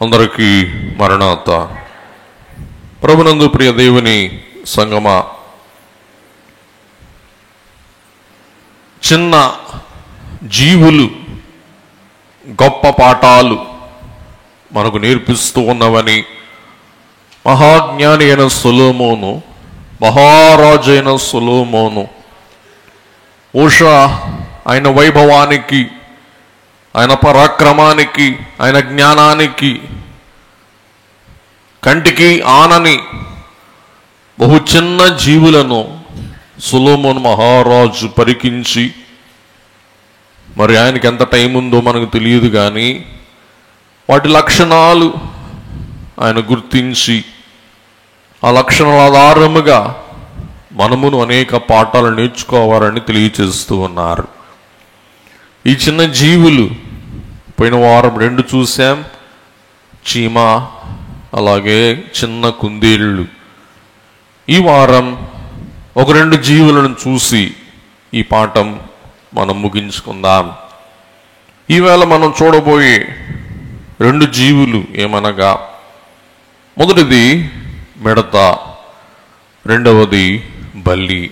అందరికీ మరణాత. ప్రభునందు ప్రియ దేవుని సంగమా, చిన్న జీవులు గొప్ప పాఠాలు మనకు నేర్పిస్తూ ఉన్నవని మహాజ్ఞాని అయిన సొలొమోను, మహారాజు అయిన సొలొమోను ఉషా ఆయన వైభవానికి, ఆయన పరాక్రమానికి, ఆయన జ్ఞానానికి కంటికి ఆనని బహు చిన్న జీవులను సొలొమోను మహారాజు పరికించి, మరి ఆయనకి ఎంత టైం ఉందో మనకు తెలియదు కానీ వాటి లక్షణాలు ఆయన గుర్తించి ఆ లక్షణాల ఆధారముగా మనమును అనేక పాఠాలు నేర్చుకోవాలని తెలియచేస్తూ ఉన్నారు. ఈ చిన్న జీవులు పోయిన వారం 2 చూసాం, చీమ అలాగే చిన్న కుందేళ్ళు. ఈ వారం ఒక 2 జీవులను చూసి ఈ పాఠం మనం ముగించుకుందాం. ఈవేళ మనం చూడబోయే 2 జీవులు ఏమనగా, మొదటిది మిడత, రెండవది బల్లి.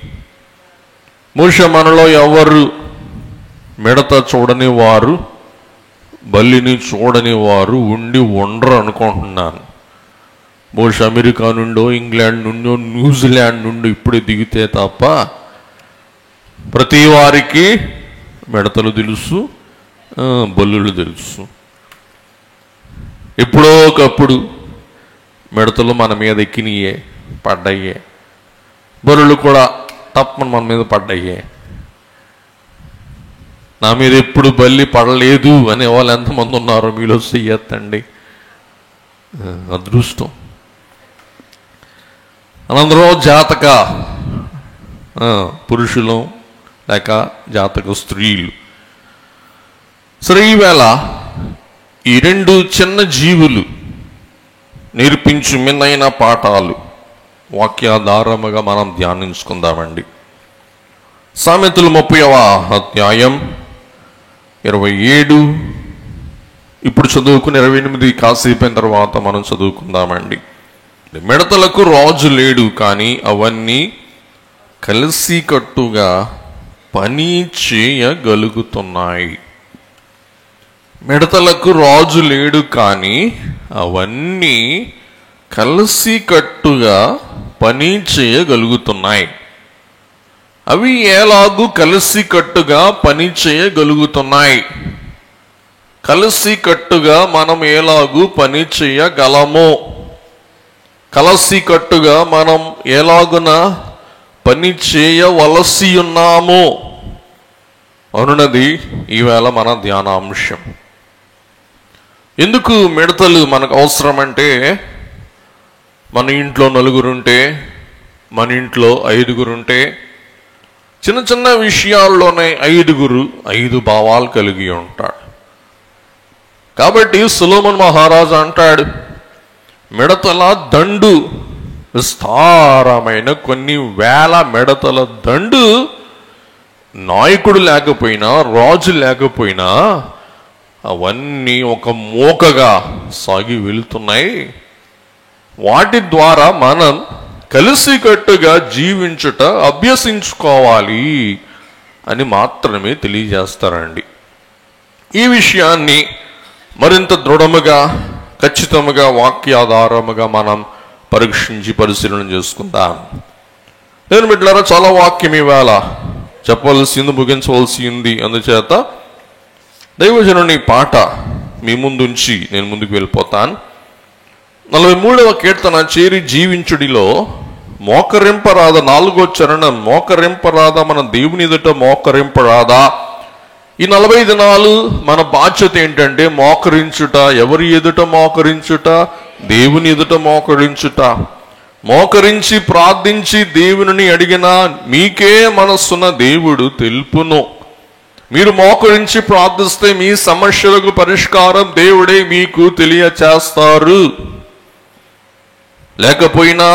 బహుశా మనలో ఎవరు మిడత చూడని వారు, బల్లిని చూడని వారు ఉండరు అనుకుంటున్నాను. బహుశా అమెరికా నుండో, ఇంగ్లాండ్ నుండో, న్యూజిలాండ్ నుండి ఇప్పుడే దిగితే తప్ప ప్రతి వారికి మిడతలు తెలుసు, బల్లులు తెలుసు. ఎప్పుడో ఒకప్పుడు మిడతలు మన మీద ఎక్కినయే, పడ్డాయే. బల్లులు కూడా తప్పని మన మీద పడ్డాయే. నా మీద ఎప్పుడు బల్లి పడలేదు అనే వాళ్ళు ఎంతమంది ఉన్నారో మీలో చెయ్యొద్దండి. అదృష్టం. అనంతరం జాతక పురుషులు లేక జాతక స్త్రీలు. సరే, ఈవేళ ఈ 2 చిన్న జీవులు నేర్పించు మిన్నైన పాఠాలు వాక్యాధారముగా మనం ధ్యానించుకుందామండి. సామెతలు 30వ అధ్యాయం 27, ఇప్పుడు చదువుకుని 28 కాసేపైన తర్వాత మనం చదువుకుందామండి. మిడతలకు రాజు లేడు, కానీ అవన్నీ కలిసికట్టుగా పని చేయగలుగుతున్నాయి. మిడతలకు రాజు లేడు, కానీ అవన్నీ కలిసికట్టుగా పని చేయగలుగుతున్నాయి. అవి ఎలాగూ కలిసికట్టుగా పని చేయగలుగుతున్నాయి? కలిసికట్టుగా మనం ఎలాగూ పని చేయగలమో, కలిసికట్టుగా మనం ఎలాగున పని చేయవలసి ఉన్నామో అనున్నది ఈవేళ మన ధ్యానాంశం. ఎందుకు మిడతలు మనకు అవసరం అంటే, మన ఇంట్లో 4 ఉంటే, మన ఇంట్లో 5 ఉంటే, చిన్న చిన్న విషయాల్లోనే 5 భావాలు కలిగి ఉంటాడు. కాబట్టి సొలొమోను మహారాజు అంటాడు, మిడతల దండు, విస్తారమైన కొన్ని వేల మిడతల దండు నాయకుడు లేకపోయినా, రాజు లేకపోయినా అవన్నీ ఒక మోకగా సాగి వెళుతున్నాయి. వాటి ద్వారా మనం కలిసికట్టుగా జీవించుట అభ్యసించుకోవాలి అని మాత్రమే తెలియజేస్తారండి. ఈ విషయాన్ని మరింత దృఢముగా, ఖచ్చితముగా, వాక్యాధారముగా మనం పరీక్షించి పరిశీలన చేసుకుందాం. నేను బిడ్డలారా, చాలా వాక్యం ఇవాళ చెప్పవలసింది, ముగించవలసింది. అందుచేత దైవజనుని పాట మీ ముందుంచి నేను ముందుకు వెళ్ళిపోతాను. 43వ కీర్తన, చేరి జీవించుడిలో మోకరింపరాదా. 4వ చరణం, మోకరింపరాదా, మన దేవుని ఎదుట మోకరింపరాదా. ఈ 40 దినాలు మన బాధ్యత ఏంటంటే మోకరించుట. ఎవరి ఎదుట మోకరించుట? దేవుని ఎదుట మోకరించుట. మోకరించి ప్రార్థించి దేవుని అడిగినా మీకే మనస్సున దేవుడు తెలుపును. మీరు మోకరించి ప్రార్థిస్తే మీ సమస్యలకు పరిష్కారం దేవుడే మీకు తెలియచేస్తారు. లేకపోయినా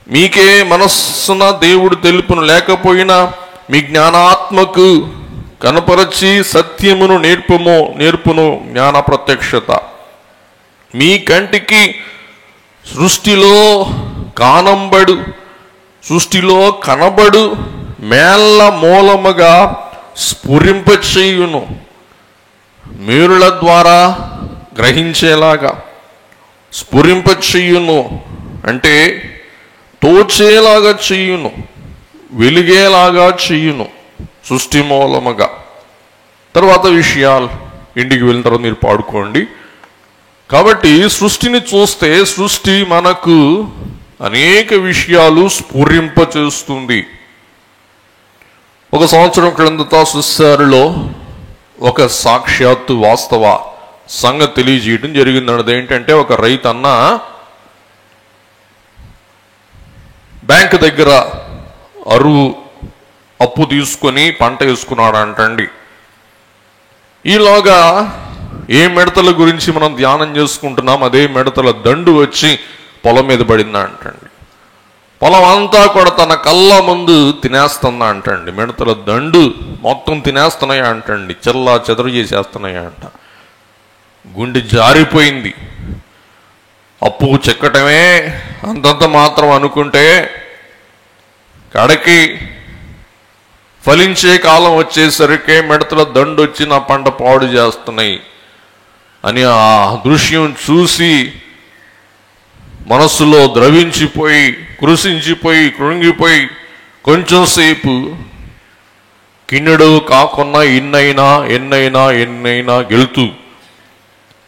మీకే మనస్సున దేవుడు తెలుపును. లేకపోయినా మీ జ్ఞానాత్మకు కనపరచి సత్యమును నేర్పును జ్ఞాన ప్రత్యక్షత. మీ కంటికి సృష్టిలో కనబడు మేళ్ళ మూలముగా స్ఫురింపచేయును. మేరుల ద్వారా గ్రహించేలాగా స్ఫురింపచేయును అంటే తోచేలాగా చేయును, వెలిగేలాగా చేయును సృష్టి మూలముగా. తర్వాత విషయాలు ఇంటికి వెళ్ళిన తర్వాత మీరు పాడుకోండి. కాబట్టి సృష్టిని చూస్తే సృష్టి మనకు అనేక విషయాలు స్ఫురింపచేస్తుంది. ఒక సంవత్సరం క్రిందట సుస్సారులో ఒక సాక్షాత్తు వాస్తవ సంగతి తెలియజేయడం జరిగింది. అదేంటంటే ఒక రైతన్న బ్యాంకు దగ్గర అప్పు తీసుకొని పంట వేసుకున్నాడు అంటండి. ఈలోగా ఏ మిడతల గురించి మనం ధ్యానం చేసుకుంటున్నాం, అదే మిడతల దండు వచ్చి పొలం మీద పడిందా అంటండి. పొలం అంతా కూడా తన కళ్ళ ముందు తినేస్తుందా అంటండి. మిడతల దండు మొత్తం తినేస్తున్నాయా అంటండి, చెల్లా చెదరు చేసేస్తున్నాయా అంట. గుండె జారిపోయింది. అప్పు చెక్కటమే అంతంత మాత్రం అనుకుంటే కడకి ఫలించే కాలం వచ్చేసరికి మిడతల దండు వచ్చి నా పంట పాడు చేస్తున్నాయి అని ఆ దృశ్యం చూసి మనస్సులో ద్రవించిపోయి కృషించిపోయి కృంగిపోయి కొంచెం సేపు కిన్నెడు కాకున్నా ఎన్నైనా గెలుతూ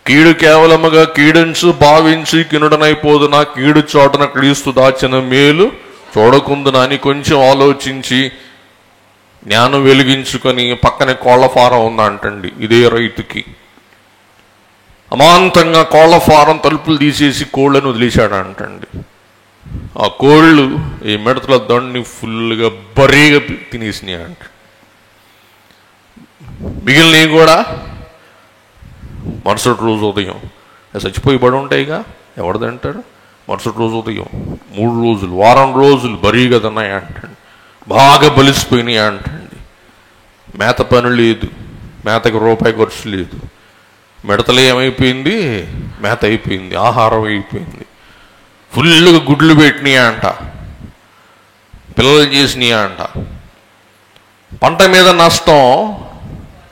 కీడు కేవలముగా కీడించు భావించి కినుడనైపోదునా కీడు చోటన క్రీస్తు దాచిన మేలు చూడకుందునా అని కొంచెం ఆలోచించి జ్ఞానం వెలిగించుకొని పక్కనే కోళ్ల ఫారం ఉందా అంటండి. ఇదే రైతుకి అమాంతంగా కోళ్ల ఫారం తలుపులు తీసేసి కోళ్లను వదిలేశాడు అంటండి. ఆ కోళ్ళు ఈ మిడతల దండుని ఫుల్గా బరీగా తినేసినాయి అంట. మిగిలినవి కూడా మరుసటి రోజు ఉదయం చచ్చిపోయి పడి ఉంటాయిగా, ఎవరిదంటారు. మరుసటి రోజు ఉదయం 3 రోజులు వారం రోజులు బరీగా తిన్నాయి అంటండి. బాగా బలిసిపోయినాయి అంటండి. మేత పని లేదు, మేతకి రూపాయి ఖర్చు లేదు. మిడతలు ఏమైపోయింది, మేత అయిపోయింది, ఆహారం అయిపోయింది. ఫుల్గా గుడ్లు పెట్టినాయి అంట, పిల్లలు చేసినాయి అంట. పంట మీద నష్టం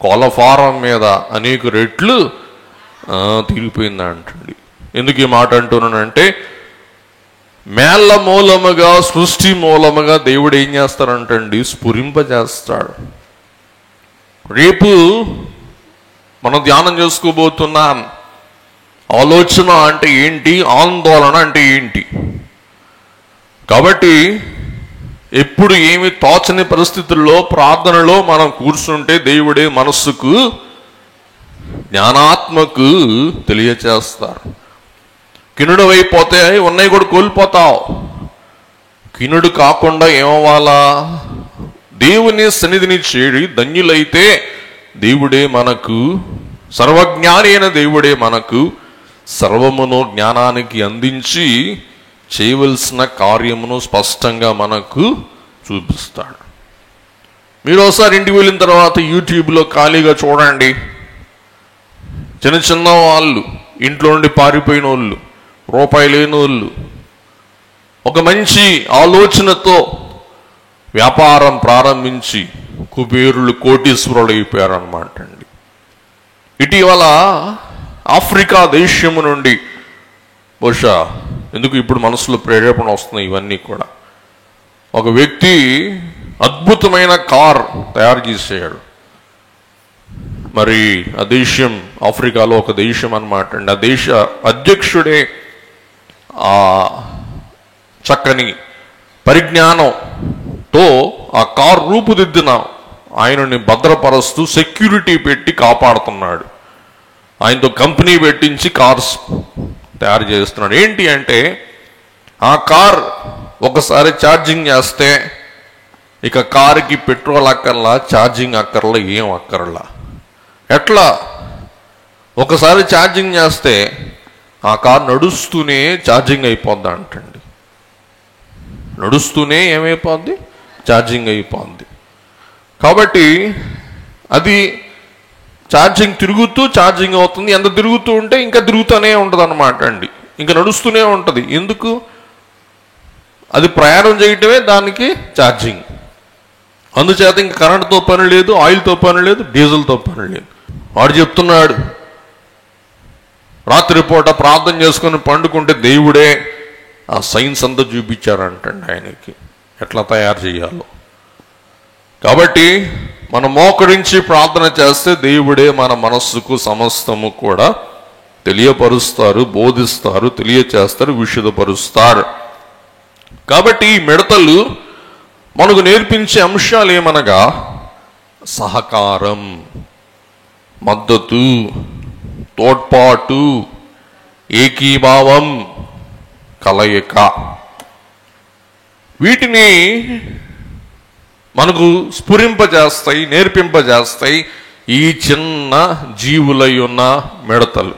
కోళ్ళ ఫారం మీద అనేక రెట్లు తిరిగిపోయింది అంటండి. ఎందుకు ఈ మాట అంటున్నానంటే మేళ్ళ మూలముగా సృష్టి మూలముగా దేవుడు ఏం చేస్తారంటండి, స్ఫురింపజేస్తాడు. రేపు మనం ధ్యానం చేసుకోబోతున్నాం. ఆలోచన అంటే ఏంటి, ఆందోళన అంటే ఏంటి. కాబట్టి ఎప్పుడు ఏమి తోచని పరిస్థితుల్లో ప్రార్థనలో మనం కూర్చుంటే దేవుడే మనస్సుకు జ్ఞానాత్మకు తెలియచేస్తారు. కినుడు అయిపోతే ఉన్నాయి కూడా కోల్పోతావు. కినుడు కాకుండా ఏమవ్వాలా, దేవుని సన్నిధిని చేరి ధన్యులైతే దేవుడే మనకు సర్వజ్ఞాని అయిన దేవుడే మనకు సర్వమును జ్ఞానానికి అందించి చేయవలసిన కార్యమును స్పష్టంగా మనకు చూపిస్తాడు. మీరు ఒకసారి ఇంటికి వెళ్ళిన తర్వాత యూట్యూబ్లో ఖాళీగా చూడండి. చిన్న వాళ్ళు, ఇంట్లో నుండి పారిపోయిన వాళ్ళు, రూపాయి లేని వాళ్ళు, ఒక మంచి ఆలోచనతో వ్యాపారం ప్రారంభించి కుబేరులు కోటీశ్వరులు అయిపోయారన్నమాట అండి. ఇటీవల ఆఫ్రికా దేశము నుండి బహుశా ఎందుకు ఇప్పుడు మనసులో ప్రేరేపణ వస్తున్నాయి ఇవన్నీ కూడా, ఒక వ్యక్తి అద్భుతమైన కార్ తయారు చేసేయాడు. మరి ఆ దేశం ఆఫ్రికాలో ఒక దేశం అన్నమాట అండి. ఆ దేశ అధ్యక్షుడే ఆ చక్కని పరిజ్ఞానంతో ఆ కార్ రూపుదిద్దిన ఆయనని భద్రపరుస్తూ సెక్యూరిటీ పెట్టి కాపాడుతున్నాడు. ఆయనతో కంపెనీ పెట్టించి కార్స్ తయారు చేస్తున్నాడు. ఏంటి అంటే ఆ కార్ ఒకసారి ఛార్జింగ్ చేస్తే ఇక కారుకి పెట్రోల్ అక్కర్లా, ఛార్జింగ్ అక్కర్లా, ఏం అక్కర్లా. ఎట్లా, ఒకసారి ఛార్జింగ్ చేస్తే ఆ కార్ నడుస్తూనే ఛార్జింగ్ అయిపోద్ది అంటండి. నడుస్తూనే ఏమైపోద్ది, ఛార్జింగ్ అయిపోద్ది. కాబట్టి అది ఛార్జింగ్ తిరుగుతూ ఛార్జింగ్ అవుతుంది. ఎంత తిరుగుతూ ఉంటే ఇంకా తిరుగుతూనే ఉంటుంది అన్నమాట అండి, ఇంకా నడుస్తూనే ఉంటుంది. ఎందుకు? అది ప్రయాణం చేయటమే దానికి ఛార్జింగ్. అందుచేత ఇంక కరెంటుతో పని లేదు, ఆయిల్తో పని లేదు, డీజిల్తో పని లేదు. వాడు చెప్తున్నాడు, రాత్రిపూట ప్రార్థన చేసుకొని పండుకుంటే దేవుడే ఆ సైన్స్ అంతా చూపించారంటండి ఆయనకి ఎట్లా తయారు చేయాలో. కాబట్టి మనం మోకరించి ప్రార్థన చేస్తే దేవుడే మన మనస్సుకు సమస్తము కూడా తెలియపరుస్తారు, బోధిస్తారు, తెలియచేస్తారు, విశుద్ధపరుస్తారు. కాబట్టి ఈ మిడతలు మనకు నేర్పించే అంశాలు ఏమనగా సహకారం, మద్దతు, తోడ్పాటు, ఏకీభావం, కలయిక. వీటిని మనకు స్ఫురింపజేస్తాయి, నేర్పింపజేస్తాయి ఈ చిన్న జీవులై ఉన్న మిడతలు.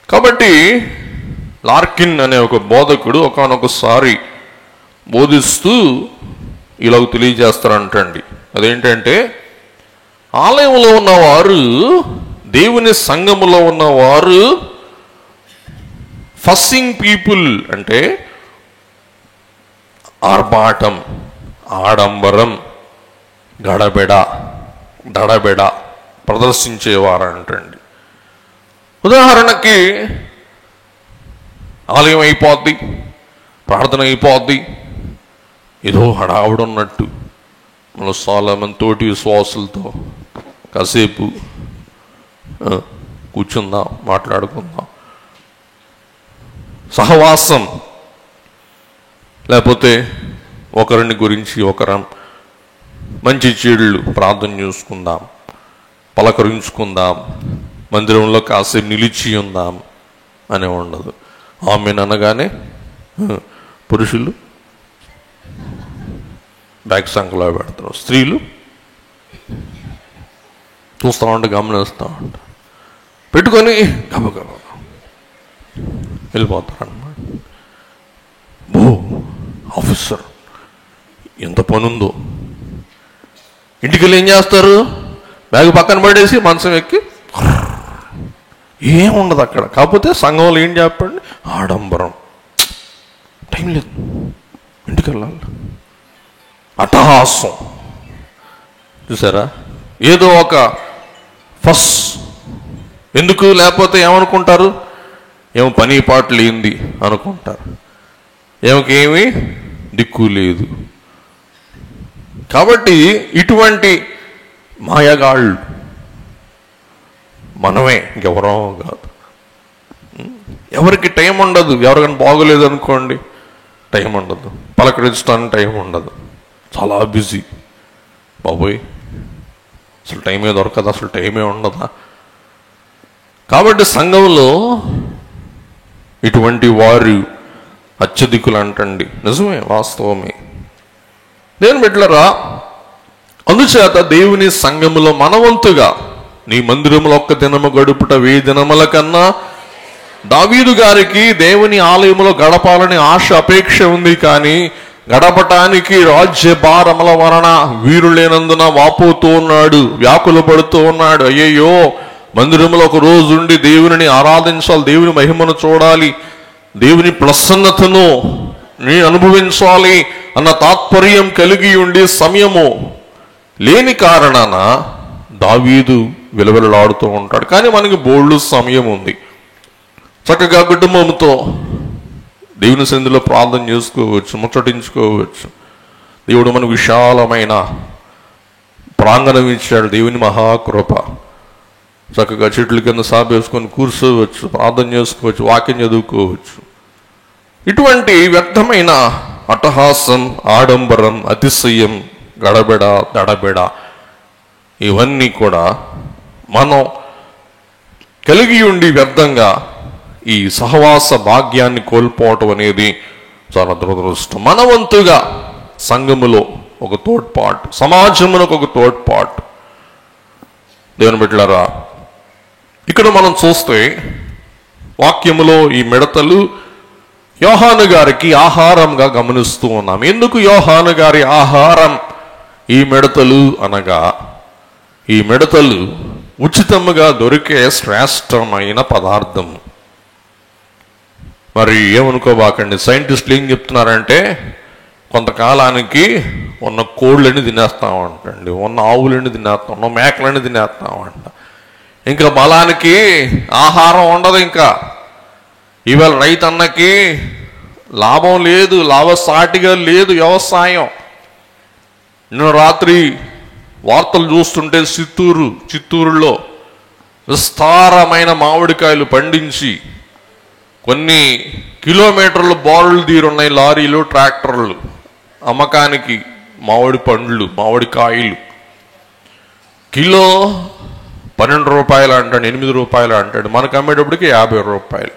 కాబట్టి లార్కిన్ అనే ఒక బోధకుడు ఒకానొకసారి బోధిస్తూ ఇలా తెలియజేస్తారంటండి. అదేంటంటే, ఆలయంలో ఉన్నవారు, దేవుని సంఘములో ఉన్నవారు ఫస్సింగ్ పీపుల్ అంటే ఆర్భాటం, ఆడంబరం, గడబెడ, దడబెడ ప్రదర్శించేవారంటండి. ఉదాహరణకి ఆలయం అయిపోద్ది, ప్రార్థన అయిపోద్ది, ఏదో హడావుడున్నట్టు మన సోలమన్ తోటి విశ్వాసులతో కాసేపు కూర్చుందాం, మాట్లాడుకుందాం, సహవాసం, లేకపోతే ఒకరిని గురించి ఒకరం మంచి చెడులు ప్రార్థన చేసుకుందాం, పలకరించుకుందాం, మందిరంలో కాసేపు నిలిచి ఉందాం అని ఉండదు. ఆమెను అనగానే పురుషులు బ్యాక్ సంఖ్యలో పెడతారు, స్త్రీలు చూస్తూ ఉంటే గమనిస్తూ ఉంటారు, పెట్టుకొని గబగబ వెళ్ళిపోతారు అన్నమాట. బో ఆఫీసర్ ఎంత పనుందో, ఇంటికి వెళ్ళి ఏం చేస్తారు? బ్యాగ్ పక్కన పడేసి మంచం ఎక్కి ఏముండదు అక్కడ. కాకపోతే సంఘంలో ఏం చెప్పండి, ఆడంబరం, టైం లేదు, ఇంటికి వెళ్ళాలి, అట్టహాసం. చూసారా? ఏదో ఒక ఫస్. ఎందుకు? లేకపోతే ఏమనుకుంటారు, ఏమో పని పాటు లేనిది అనుకుంటారు, ఏమకేమీ దిక్కు లేదు. కాబట్టి ఇటువంటి మాయగాళ్ళు మనమే, ఇంకెవరో కాదు. ఎవరికి టైం ఉండదు. ఎవరికైనా బాగోలేదు అనుకోండి, టైం ఉండదు, పలకరించడానికి టైం ఉండదు, చాలా బిజీ. బాబోయ్, అసలు టైమే దొరకదు, అసలు టైమే ఉండదా? కాబట్టి సంఘంలో ఇటువంటి వారు అత్యధికులు అంటండి. నిజమే, వాస్తవమే. నేను బిడ్డలారా, అందుచేత దేవుని సంఘములో మనవంతుగా నీ మందిరంలో ఒక్క దినము గడుపుట 1000 దినముల కన్నా దావీదు గారికి దేవుని ఆలయంలో గడపాలని ఆశ, అపేక్ష ఉంది. కానీ గడపటానికి రాజ్య భారముల వలన వీరు లేనందున వాపోతూ ఉన్నాడు, వ్యాకుల పడుతూ ఉన్నాడు. అయ్యయ్యో, మందిరంలో ఒక రోజు ఉండి దేవుని ఆరాధించాలి, దేవుని మహిమను చూడాలి, దేవుని ప్రసన్నతను నీ అనుభవించాలి అన్న తాత్పర్యం కలిగి ఉండి సమయము లేని కారణాన దావీదు విలవిలలాడుతూ ఉంటాడు. కానీ మనకి బోల్డు సమయం ఉంది, చక్కగా కుటుంబంతో దేవుని సన్నిధిలో ప్రార్థన చేసుకోవచ్చు, ముచ్చటించుకోవచ్చు. దేవుడు మనకు విశాలమైన ప్రాంగణం ఇచ్చాడు, దేవుని మహాకృప. చక్కగా చెట్ల కింద సాపేసుకొని కూర్చోవచ్చు, ప్రార్థన చేసుకోవచ్చు, వాక్యం చదువుకోవచ్చు. ఇటువంటి వ్యర్థమైన అట్టహాసం, ఆడంబరం, అతిశయం, గడబెడ, దడబెడ ఇవన్నీ కూడా మనం కలిగి ఉండి వ్యర్థంగా ఈ సహవాస భాగ్యాన్ని కోల్పోవటం అనేది చాలా దురదృష్టం. మనవంతుగా సంఘములో ఒక తోడ్పాటు, సమాజమునకు ఒక తోడ్పాటు. దేవుని బిడ్డలారా, ఇక్కడ మనం చూస్తే వాక్యములో ఈ మిడతలు యోహాను గారికి ఆహారంగా గమనిస్తూ ఉన్నాం. ఎందుకు యోహాను గారి ఆహారం ఈ మిడతలు అనగా, ఈ మిడతలు ఉచితముగా దొరికే శ్రేష్టమైన పదార్థం. మరి ఏమనుకోబాకండి, సైంటిస్టులు ఏం చెప్తున్నారంటే కొంతకాలానికి ఉన్న కోళ్ళని తినేస్తామంటండి, ఉన్న ఆవులని తినేస్తాం, ఉన్న మేకలని తినేస్తామంట. ఇంకా బలానికి ఆహారం ఉండదు. ఇంకా ఇవాళ రైతన్నకి లాభం లేదు, లాభసాటిగా లేదు వ్యవసాయం. నిన్న రాత్రి వార్తలు చూస్తుంటే చిత్తూరులో విస్తారమైన మామిడికాయలు పండించి కొన్ని కిలోమీటర్లు బారులు తీరున్నాయి లారీలు, ట్రాక్టర్లు అమ్మకానికి. మామిడి పండ్లు, మామిడికాయలు కిలో 12 రూపాయలు అంటాడు, 8 రూపాయలు అంటాడు. మనకు అమ్మేటప్పటికి 50 రూపాయలు.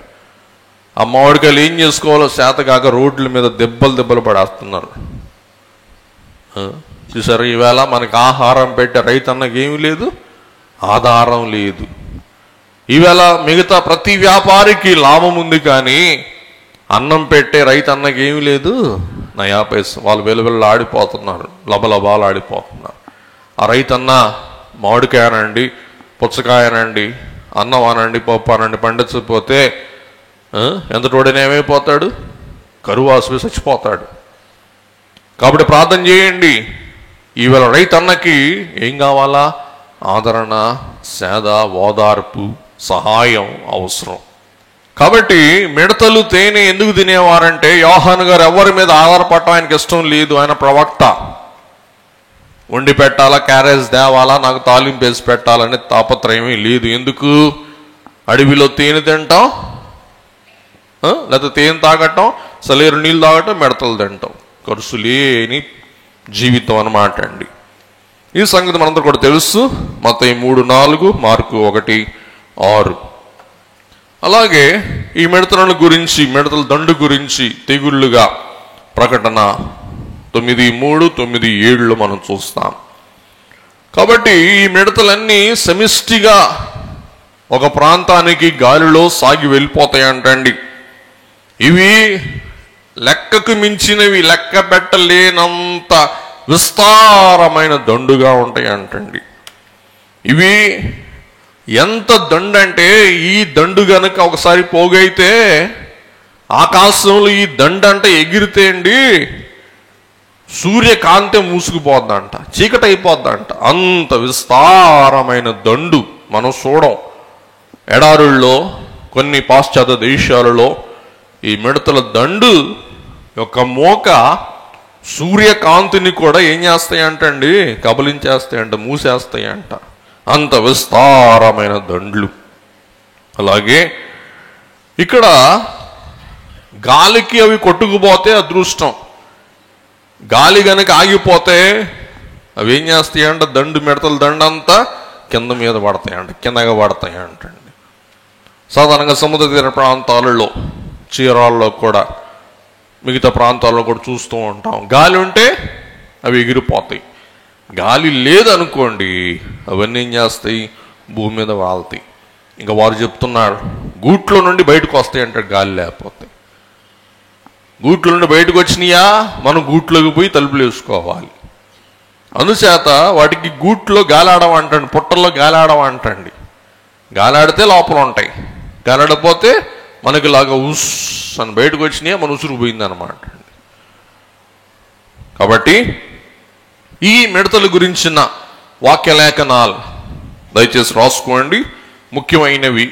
ఆ మామిడికాయలు ఏం చేసుకోవాలో చేతగాక రోడ్ల మీద దెబ్బలు పడేస్తున్నారు. చూసారు, ఈవేళ మనకి ఆహారం పెట్టే రైతన్నకి ఏమీ లేదు, ఆధారం లేదు. ఈవేళ మిగతా ప్రతి వ్యాపారికి లాభం ఉంది, కానీ అన్నం పెట్టే రైతన్నకి ఏమీ లేదు, నయా పైస. వాళ్ళు వెలువెల్లు ఆడిపోతున్నారు, లబలబాలు ఆడిపోతున్నారు. ఆ రైతన్న మామిడికాయనండి, పుచ్చకాయనండి, అన్నం అనండి, పప్పు అనండి పండించకపోతే ఎంతటోడైనా ఏమైపోతాడు, కరువు ఆసుపత్రి చచ్చిపోతాడు. కాబట్టి ప్రార్థన చేయండి. ఈవేళ రైతన్నకి ఏం కావాలా? ఆదరణ, సేద, ఓదార్పు, సహాయం అవసరం. కాబట్టి మిడతలు తేనె ఎందుకు తినేవారంటే యోహాను గారు ఎవరి మీద ఆధారపడటం ఆయనకి ఇష్టం లేదు. ఆయన ప్రవక్త. వండి పెట్టాలా, క్యారేజ్ తేవాలా, నాకు తాలింపు వేసి పెట్టాలనే తాపత్రయమే లేదు. ఎందుకు? అడవిలో తేనె తింటాం, లేకపోతే తేనె తాగటం, సలేరు నీళ్ళు తాగటం, మిడతలు తింటాం. ఖర్చు లేని జీవితం అన్నమాట అండి. ఈ సంగతి మనందరూ కూడా తెలుసు. మత్తయి 3:4, మార్కు 1:6. అలాగే ఈ మిడతల గురించి, మిడతల దండు గురించి తెగుళ్ళుగా ప్రకటన 9:3, 9:7 మనం చూస్తాం. కాబట్టి ఈ మిడతలన్నీ సమిష్టిగా ఒక ప్రాంతానికి గాలిలో సాగి వెళ్ళిపోతాయంటండి. ఇవి లెక్కకు మించినవి, లెక్క పెట్టలేనంత విస్తారమైన దండుగా ఉంటాయి అంటండి. ఇవి ఎంత దండు అంటే, ఈ దండు గనక ఒకసారి పోగైతే ఆకాశంలో ఈ దండు అంటే ఎగిరితే అండి సూర్యకాంతి మూసుకుపోద్దంట, చీకటి అయిపోద్దంట. అంత విస్తారమైన దండు మనం చూడం. ఎడారుల్లో, కొన్ని పాశ్చాత్య దేశాలలో ఈ మిడతల దండు యొక్క మోక సూర్యకాంతిని కూడా ఏం చేస్తాయంటండి, కబలించేస్తాయంట, మూసేస్తాయంట. అంత విస్తారమైన దండ్లు. అలాగే ఇక్కడ గాలికి అవి కొట్టుకుపోతే అదృష్టం. గాలి గనక ఆగిపోతే అవి ఏం చేస్తాయంట, దండు, మిడతల దండు అంతా కింద మీద పడతాయంట, కిందగా పడతాయంటండి. సాధారణంగా సముద్ర తీర ప్రాంతాలలో, చీరాల్లో కూడా, మిగతా ప్రాంతాల్లో కూడా చూస్తూ ఉంటాం. గాలి ఉంటే అవి ఎగిరిపోతాయి. గాలి లేదనుకోండి అవన్నీ ఏం చేస్తాయి, భూమి మీద వాళ్తాయి. ఇంకా వారు చెప్తున్నారు గూట్లో నుండి బయటకు వస్తాయి అంటారు గాలి లేకపోతే. గూట్లో నుండి బయటకు వచ్చినాయా మనం గూట్లోకి పోయి తలుపులు వేసుకోవాలి. అందుచేత వాటికి గూట్లో గాలాడడం అంటండి, పుట్టల్లో గాలాడడం అంటండి. గాలాడితే లోపల ఉంటాయి, గాలాడపోతే మనకి లాగా ఉస్ అని బయటకు వచ్చినాయా మన ఉసురు పోయిందనమాట. కాబట్టి ఈ మిడతల గురించిన వాక్యలేఖనాలు దయచేసి రాసుకోండి. ముఖ్యమైనవి,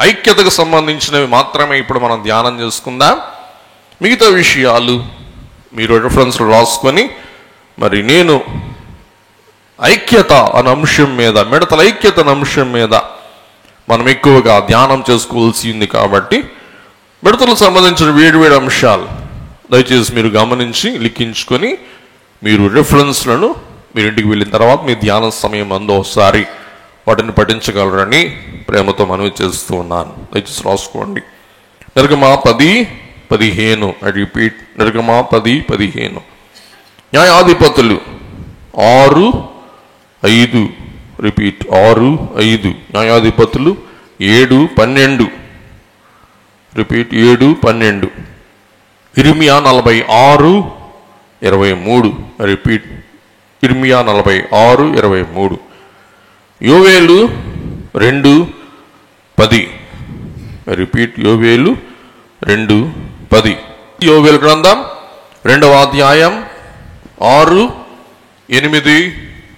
ఐక్యతకు సంబంధించినవి మాత్రమే ఇప్పుడు మనం ధ్యానం చేసుకుందాం. మిగతా విషయాలు మీరు రిఫరెన్స్లు రాసుకొని, మరి నేను ఐక్యత అనే అంశం మీద, మిడతల ఐక్యత అనే అంశం మీద మనం ఎక్కువగా ధ్యానం చేసుకోవాల్సి ఉంది. కాబట్టి మిడతలకు సంబంధించిన వేడివేడి అంశాలు దయచేసి మీరు గమనించి లిఖించుకొని, మీరు రిఫరెన్స్లను మీరు ఇంటికి వెళ్ళిన తర్వాత మీ ధ్యాన సమయం అందు ఒకసారి వాటిని పఠించగలరని ప్రేమతో మనవి చేస్తూ ఉన్నాను. దయచేసి రాసుకోండి. Nirgama 10:15. I repeat, Nirgama 10:15. Nyayadhipathulu 6:5. Repeat, 6:5. న్యాయాధిపతులు 7:12. రిపీట్, 7:12. ఇర్మియా 46:23. రిపీట్, ఇర్మియా 46:23. యోవేలు 2:10. రిపీట్, యోవేలు 2:10. యోవేలు గ్రంథం 2వ అధ్యాయం 6, 8,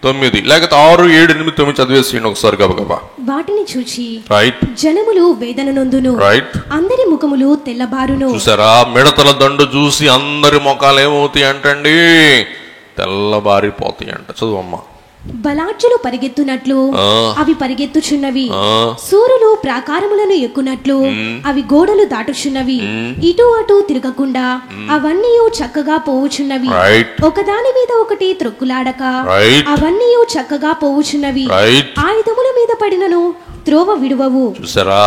9, లేకపోతే 6, 7, 8, 9 చదివేసి ఒకసారి గబగబా. వాటిని చూచి రైట్ జనములు వేదన నొందును, రైట్, అందరి ముఖములు తెల్లబారును. చూసారా, మిడతల దండు చూసి అందరి ముఖాలు ఏమవుతాయి అంటండి, తెల్లబారిపోతాయి అంట. చదువమ్మా. బలాఢ్యులు పరిగెత్తునట్లు అవి పరిగెత్తుచున్నవి, సూరులు ప్రాకారములను ఎక్కునట్లు అవి గోడలు దాటుచున్నవి, ఇటు అటు తిరగకుండా అవన్నీ చక్కగా పోవుచున్నవి, ఒకదాని మీద ఒకటి త్రొక్కులాడక అవన్నీ చక్కగా పోవుచున్నవి, ఆయుధముల మీద పడినను త్రోవ విడువవు. చూసారా,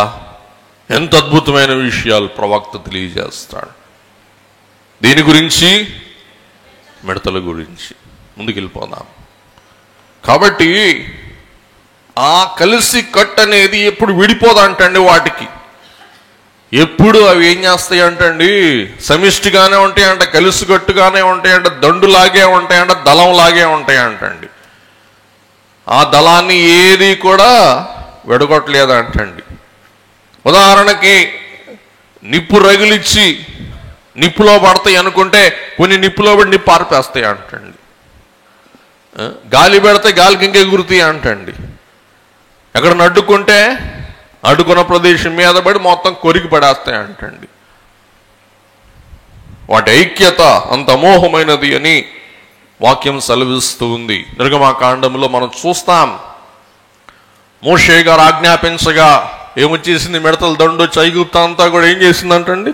ఎంత అద్భుతమైన విషయాలు ప్రవక్త తెలియజేస్తాడు. దీని గురించి, మిడతల గురించి. ముందుకెళ్ళిపోదాం. కాబట్టి ఆ కలిసి కట్ అనేది ఎప్పుడు విడిపోదంటండి. వాటికి ఎప్పుడు అవి ఏం చేస్తాయి అంటండి, సమిష్టిగానే ఉంటాయంట, కలిసి కట్టుగానే ఉంటాయంట, దండులాగే ఉంటాయంట, దళంలాగే ఉంటాయంటండి. ఆ దళాన్ని ఏది కూడా విడగొట్టలేదంటండి. ఉదాహరణకి నిప్పు రగిలిచ్చి నిప్పులో పడతాయి అనుకుంటే కొన్ని నిప్పులో పడి నిప్పు ఆర్పేస్తాయి అంటండి. గాలి పెడితే గాలికి ఇంకే గుర్తి అంటండి. ఎక్కడ అడ్డుకుంటే అడ్డుకున్న ప్రదేశం మీద పడి మొత్తం కొరికి పడేస్తాయి అంటండి. వాటి ఐక్యత అంత అమోఘమైనది అని వాక్యం సెలవిస్తూ ఉంది. నిర్గమాకాండంలో మనం చూస్తాం. మోషే గారు ఆజ్ఞాపించగా ఏమొచ్చేసింది, మిడతల దండు ఐగుప్తు అంతా కూడా ఏం చేసిందంటండి,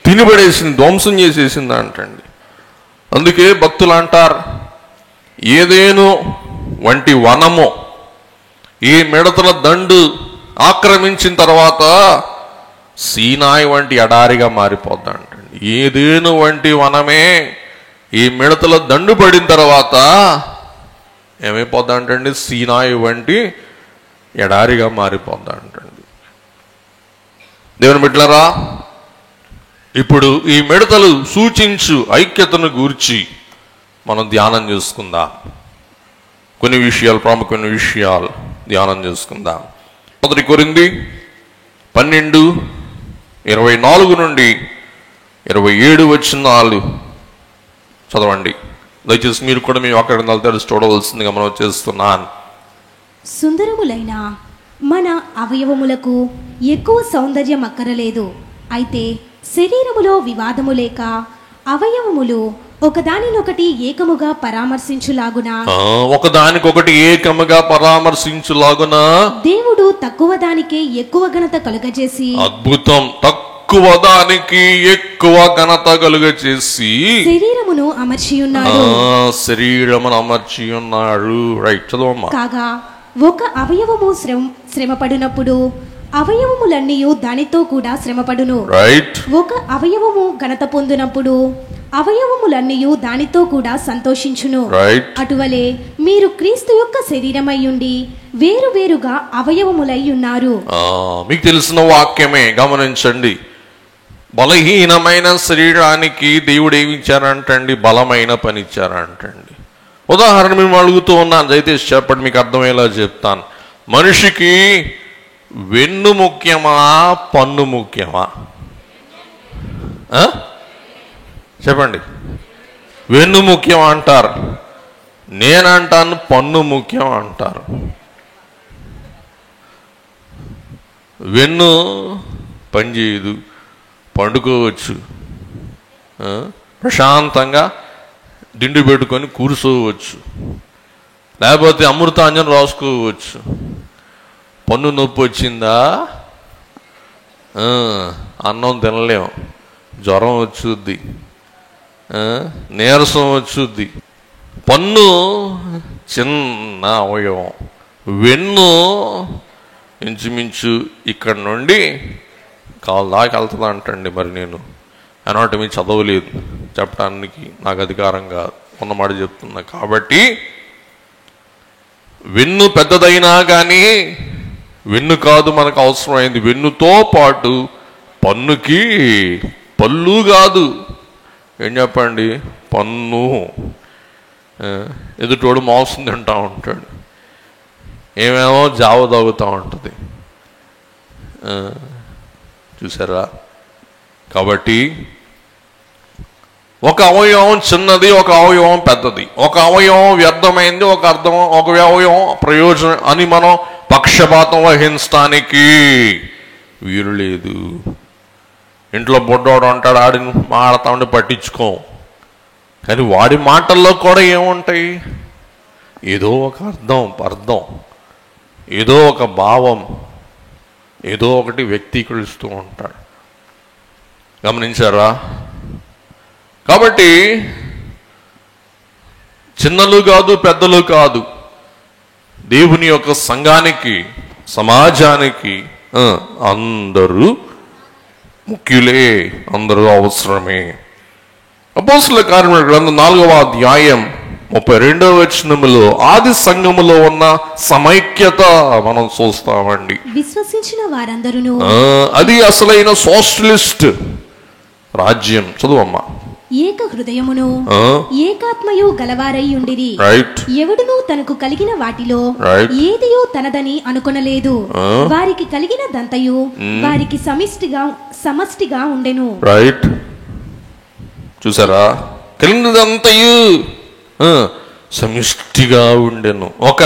తినిపడేసింది, ధ్వంసం చేసేసింది అంటండి. అందుకే భక్తులు అంటారు, ఏదేను వంటి వనము ఈ మిడతల దండు ఆక్రమించిన తర్వాత సీనాయి వంటి ఎడారిగా మారిపోద్ది అంటండి. ఏదేను వంటి వనమే ఈ మిడతల దండు పడిన తర్వాత ఏమైపోద్ది అంటండి, సీనాయి వంటి ఎడారిగా మారిపోద్ది అంటండి. దేవుని బిడ్డలారా, ఇప్పుడు ఈ మిడతలు సూచించు ఐక్యతను గూర్చి మనం ధ్యానం చేసుకుందాం. కొన్ని విషయాలు, ప్రాముఖ్యమైన విషయాలు ధ్యానం చేసుకుందాం. 1 కొరింథీ 12:24 నుండి 27 వచనాలు చదవండి. దయచేసి మీరు కూడా మీ వాక్య గ్రంథాలు తెరిచి చూడవలసిందిగా మనం చేస్తున్నాను. సుందరములైన మన అవయవములకు ఎక్కువ సౌందర్యం అక్కరలేదు, అయితే శరీరములో వివాదము లేక అవయవములు ఒకదానినొకటి ఏకముగా పరామర్శించులాగున దేవుడు తక్కువ దానికే ఎక్కువ ఘనత కలుగజేసి, అద్భుతం, తక్కువ దానికి ఎక్కువ ఘనత కలుగజేసి శరీరమును అమర్చియున్నాడు. రైట్, చదవమ్మా. కాగా ఒక అవయవము శ్రమపడినప్పుడు అవయవములన్నీ దానితో కూడా శ్రమపడును. రైట్. ఒక అవయవము ఘనత పొందినప్పుడు అవయవములన్నీ దానితో కూడా సంతోషించును. రైట్. అటువలే మీరు క్రీస్తు యొక్క శరీరమై ఉండి వేరు వేరుగా అవయవములై ఉన్నారు. మీకు తెలిసిన వాక్యమే, గమనించండి. బలహీనమైన శరీరానికి దేవుడు ఏమి ఇచ్చారంటండి, బలమైన పని ఇచ్చారంటండి. ఉదాహరణ మేము అడుగుతూ ఉన్నాను, దయచేసి చెప్పండి, మీకు అర్థమయ్యేలా చెప్తాను. మనిషికి వెన్ను ముఖ్యమా, పన్ను ముఖ్యమా? చెప్పండి. వెన్ను ముఖ్యం అంటారు, నేనంటాను పన్ను ముఖ్యం అంటారు. వెన్ను పనిచేయదు, పండుకోవచ్చు, ప్రశాంతంగా దిండు పెట్టుకొని కూర్చోవచ్చు, లేకపోతే అమృతాంజనం రాసుకోవచ్చు. పన్ను నొప్పి వచ్చిందా, అన్నం తినలేం, జ్వరం వచ్చుద్ది, నీరసం వచ్చుద్ది. పన్ను చిన్న అవయవం, వెన్ను ఇంచుమించు ఇక్కడ నుండి కాలు దాకా వెళ్తుందా అంటండి. మరి నేను అనాటమీ చదవలేదు, చెప్పడానికి నాకు అధికారం కాదు, ఉన్నమాట చెప్తున్నా. కాబట్టి వెన్ను పెద్దదైనా కానీ వెన్ను కాదు మనకు అవసరమైంది, వెన్నుతో పాటు పన్నుకి పళ్ళు కాదు, ఏం చెప్పండి, పన్ను. ఎదుటోడు మాంసం తింటా ఉంటాడు, ఏమేమో జావ తాగుతూ ఉంటుంది. చూసారా? కాబట్టి ఒక అవయవం చిన్నది, ఒక అవయవం పెద్దది, ఒక అవయవం వ్యర్థమైంది, ఒక అవయవం ప్రయోజనం అని మనం పక్షపాతం వహించడానికి వీలు లేదు. ఇంట్లో బొడ్డోడు అంటాడు, ఆడిని మాడతా ఉండి పట్టించుకోం. కానీ వాడి మాటల్లో కూడా ఏముంటాయి? ఏదో ఒక అర్థం, ఏదో ఒక భావం, ఏదో ఒకటి వ్యక్తీకరిస్తూ ఉంటాడు. గమనించారా? కాబట్టి చిన్నలు కాదు, పెద్దలు కాదు, దేవుని యొక్క సంఘానికి, సమాజానికి అందరూ ముఖ్యులే, అందరూ అవసరమే. అపోస్తలుల కార్యముల గ్రంథం 4వ అధ్యాయం 32వ వచనములో ఆది సంఘములో ఉన్న సమైక్యత మనం చూస్తామండి. విశ్వసించిన వారందరూ, అది అసలైన సోషలిస్ట్ రాజ్యం. చదువమ్మా. ఏక హృదయమును ఏకాత్మయు గలవారై ఉండిరి. ఎవడును తనకు కలిగిన వాటిలో ఏదియో తనదని అనుకొనలేదు. వారికి కలిగిన దంతయు వారికి సమష్టిగా ఉండెను. రైట్. చూసారా? కలిగినదంతయు సమిష్టిగా ఉండెను. ఒక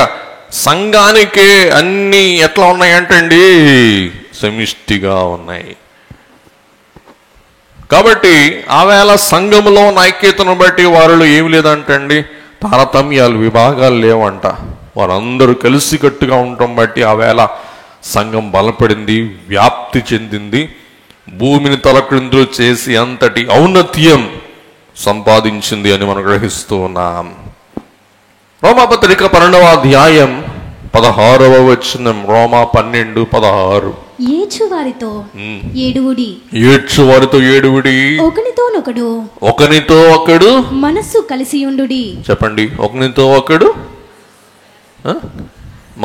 సంఘానికే అన్ని ఎట్లా ఉన్నాయంటండి? సమిష్టిగా ఉన్నాయి. కాబట్టి ఆవేళ సంఘములో ఐక్యతను బట్టి వారిలో ఏమి లేదంటండి, తారతమ్యాలు, విభాగాలు లేవంట. వారందరూ కలిసికట్టుగా ఉండటం బట్టి ఆవేళ సంఘం బలపడింది, వ్యాప్తి చెందింది, భూమిని తలక్రిందులు చేసి అంతటి ఔన్నత్యం సంపాదించింది అని మనం గ్రహిస్తూ ఉన్నాం. రోమాపత్రిక 12వ అధ్యాయం 16వ వచనం. రోమా 12:16. ఏడ్చువారితో ఏడువుడి, ఒకనితో ఒకడు మనస్సు కలిసి ఉండుడి. చెప్పండి. ఒకనితో ఒకడు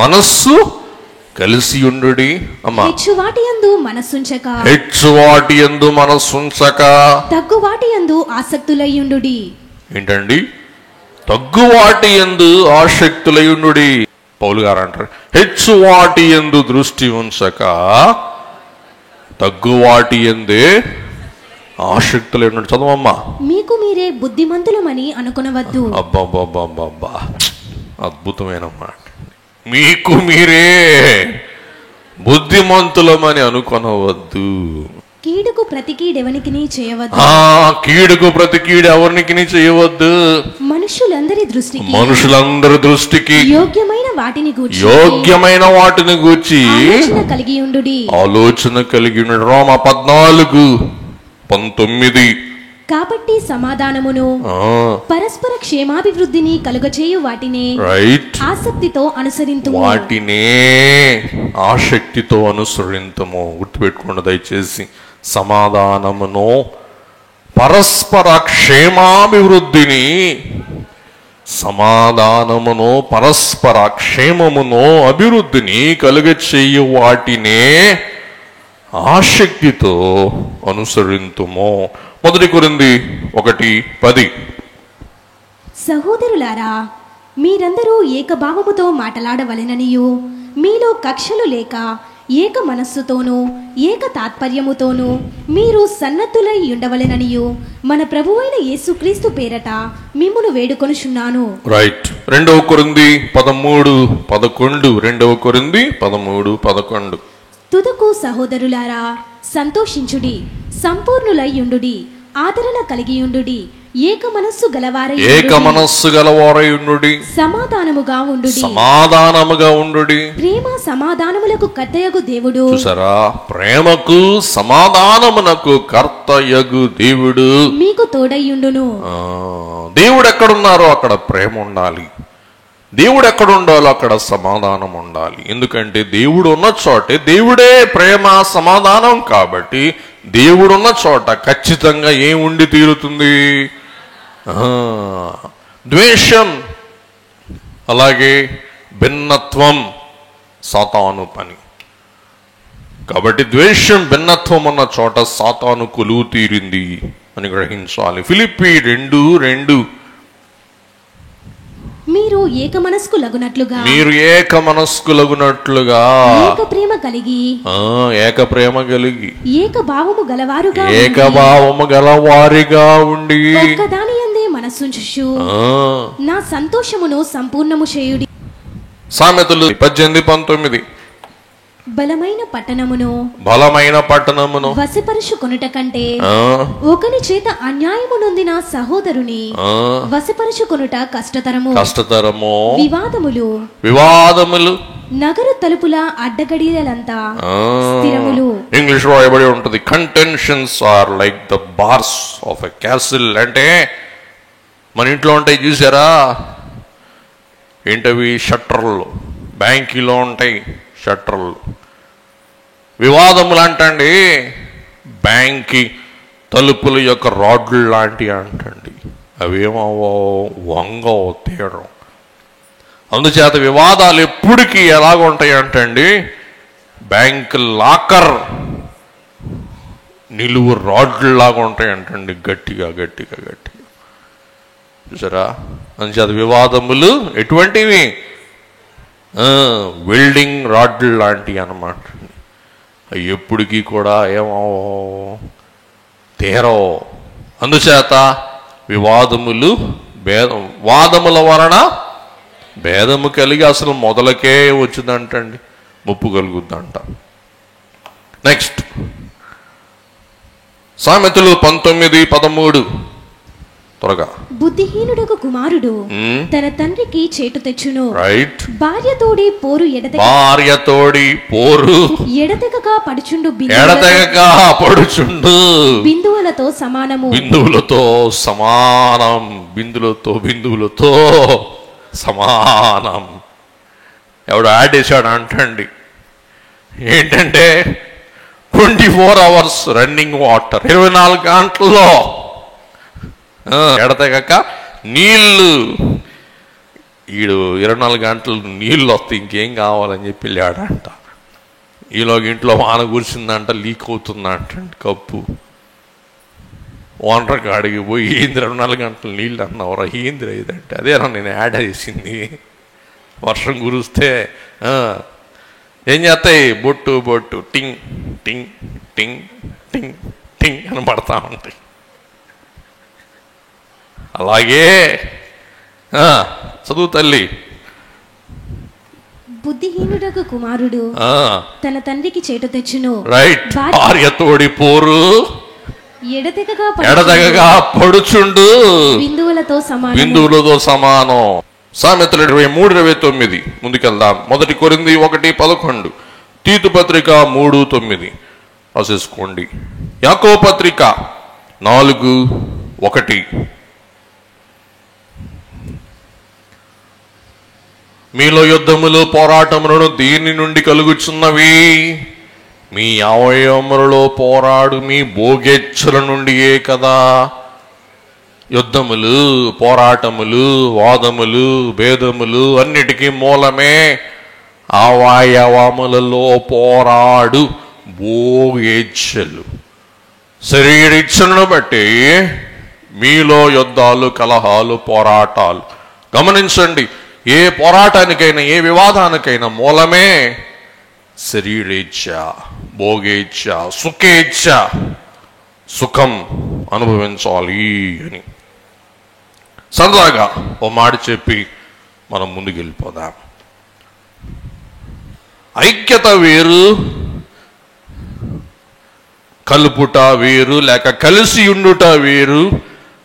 మనస్సు కలిసి ఉండుడి. అమ్మా. హెచ్చువాటి యందు మనస్సుంచక తగ్గువాటి యందు ఆసక్తులై ఉండుడి. ఏంటండి? తగ్గువాటి యందు ఆసక్తులై ఉండుడి. పౌలు గారు అంటారు, హెచ్చువాటి యందు దృష్టి ఉంచక తగ్గువాటి యందే ఆసక్తులై ఉండు. చదవమ్మా. మీకు మీరే బుద్ధిమంతులమని అనుకొనవద్దు. అబ్బా, అద్భుతమైన మాట. మీకు మీరే బుద్ధిమంతులమని అనుకొనవద్దు. కీడుకు ప్రతి కీడెవనికిని చేయవద్దు. కీడుకు ప్రతి కీడు ఎవరికిని చేయవద్దు. మనుషులందరి దృష్టికి యోగ్యమైన వాటిని గూర్చి ఆలోచన కలిగి ఉండు. రోమా 14:19. కాబట్టి సమాధానమును పరస్పర క్షేమాభివృద్ధిని కలుగచేయు వాటినే ఆసక్తితో అనుసరింతుము. వాటినే ఆసక్తితో అనుసరింతుము. గుర్తుపెట్టుకోండి దయచేసి. సమాధానమును, పరస్పర క్షేమాభివృద్ధిని, సమాధానమును, పరస్పర క్షేమమును, అభివృద్ధిని కలుగచేయు వాటినే ఆసక్తితో అనుసరింతుము. 1 కొరింథీ 1:10. సహోదరులారా, మీరందరూ ఏకభావముతో మాట్లాడవలెననియు, మీలో కక్షలు లేక ఏక మనస్సుతోనూ ఏక తాత్పర్యముతోనూ మీరు సన్నద్ధులై ఉండవలెననియు మన ప్రభువైన యేసుక్రీస్తు పేరట మిమ్మును వేడుకొనుచున్నాను. రైట్. 2 కొరింథీ 13:11. 2 కొరింథీ 13:11. తుదకు సహోదరులారా, సంతోషించుడి, సంపూర్ణులై ఉండుడి, ఆదరణ కలిగి ఉండుడి, ఏక మనస్సు గలవారై ఉండుడి, సమాధానముగా ఉండుడి. ప్రేమ సమాధానములకు కర్తయగు దేవుడు. చూసారా? ప్రేమకు సమాధానమునకు కర్తయగు దేవుడు మీకు తోడయ్యుండును. దేవుడు ఎక్కడున్నారో అక్కడ ప్రేమ ఉండాలి. దేవుడు ఎక్కడ ఉండాలో అక్కడ సమాధానం ఉండాలి. ఎందుకంటే దేవుడు ఉన్న చోటే దేవుడే ప్రేమ, సమాధానం. కాబట్టి దేవుడున్న చోట ఖచ్చితంగా ఏం ఉండి తీరుతుంది? ద్వేషం, అలాగే భిన్నత్వం సాతాను పని. కాబట్టి ద్వేషం, భిన్నత్వం ఉన్న చోట సాతాను కొలువు తీరింది అని గ్రహించాలి. ఫిలిప్పీ 2:2. మీరు మీరు ఏక మనస్కులగునట్లుగా ఏక ప్రేమ కలిగి ఏకభావము గలవారిగా ఉండి ఒక్కదాని యందే మనస్సుంచుచు నా సంతోషమును సంపూర్ణము చేయుడి. సామెతలు 18:19 బలమైన పట్టణమును వశపరుచుకొనుట కంటే ఒకని చేత అన్యాయము నొందిన సహోదరుని వశపరుచుకొనుట కష్టతరము. వివాదములు నగర తలుపుల అడ్డగడియలంతా స్థిరములు. ఇంగ్లీష్ లో రాయబడి ఉంటుంది, contentions are like the bars of a castle. అంటే మన ఇంట్లో ఉంటాయి చూసారా, ఏంటవి? షట్టర్లు. బ్యాంకులో ఉంటాయి షట్టర్లు. వివాదములు అంటండి బ్యాంకి తలుపుల యొక్క రాడ్లు లాంటివి అంటండి. అవేమో వంగో తీయడం. అందుచేత వివాదాలు ఎప్పటికీ ఎలాగ ఉంటాయి అంటండి, బ్యాంక్ లాకర్ నిలువు రాడ్లు లాగా ఉంటాయి అంటండి, గట్టిగా చూసారా. అందుచేత వివాదములు ఎటువంటివి? వెల్డింగ్ రాడ్లు లాంటివి అన్నమాట. ఎప్పటికీ కూడా ఏమో తీరో. అందుచేత వివాదములు వాదముల వలన భేదము కలిగి అసలు మొదలకే వచ్చిందంటండి, ముప్పు కలుగుద్దంట. నెక్స్ట్ సామెతలు 19:13 త్వరగా. బుద్ధిహీనుడొక కుమారుడు తన తండ్రికి చేటు తెచ్చును. రైట్. భార్యతోడి పోరు ఎడతెగక పడుచుండు బిందువులతో సమానం. ఎవడు యాడ్ చేశాడు అంటండి, ఏంటంటే 24 hours రన్నింగ్ వాటర్, 24 గంటల్లో ఎడతెగక నీళ్ళు. ఈడు 24 గంటలు నీళ్ళు వస్తాయి, ఇంకేం కావాలని చెప్పి వెళ్ళాడంట. ఈలోగా ఇంట్లో వాన కూర్చుందంట, లీక్ అవుతుందంటండి కప్పు. ఓనర్ కాడికి పోయి, ఏంది 24 గంటలు నీళ్ళు అన్నావురా, ఏంది ఇదంటే, అదేనా నేను యాడ్ చేసింది. వర్షం కురిస్తే ఏం చేస్తాయి, బొట్టు టింగ్ టింగ్ టింగ్ టింగ్ టింగ్ అని పడతా ఉంటాయి. అలాగే చదువు తల్లి. బుద్ధిహీనుడొక కుమారుడు తన తండ్రికి చేటు తెచ్చును. రైట్. భార్యతోడి పోరు ఎడతెగగా పడుచుండు బిందువులతో సమానం. సామెతలు 23:29 ముందుకెళ్దాం. 1 కొరింథీ 1:11, తీతు పత్రిక 3:9 రాసేసుకోండి. యాకోబు పత్రిక 4:1. మీలో యుద్ధములు పోరాటములను దీని నుండి కలుగుచున్నవి, మీ అవయవములలో పోరాడు మీ భోగేచ్ఛల నుండియే కదా. యుద్ధములు, పోరాటములు, వాదములు, భేదములు అన్నిటికీ మూలమే అవయవములలో పోరాడు భోగేచ్ఛలు. శరీరేచ్ఛలను బట్టి మీలో యుద్ధాలు, కలహాలు, పోరాటాలు. గమనించండి, ఏ పోరాటానికైనా ఏ వివాదానికైనా మూలమే శరీరేచ్ఛ, భోగేచ్ఛ, సుఖేచ్ఛ. సుఖం అనుభవించాలి అని. సరదాగా ఓ మాట చెప్పి మనం ముందుకు వెళ్ళిపోదాం. ఐక్యత వేరు, కలుపుట వేరు, లేక కలిసి ఉండుట వేరు,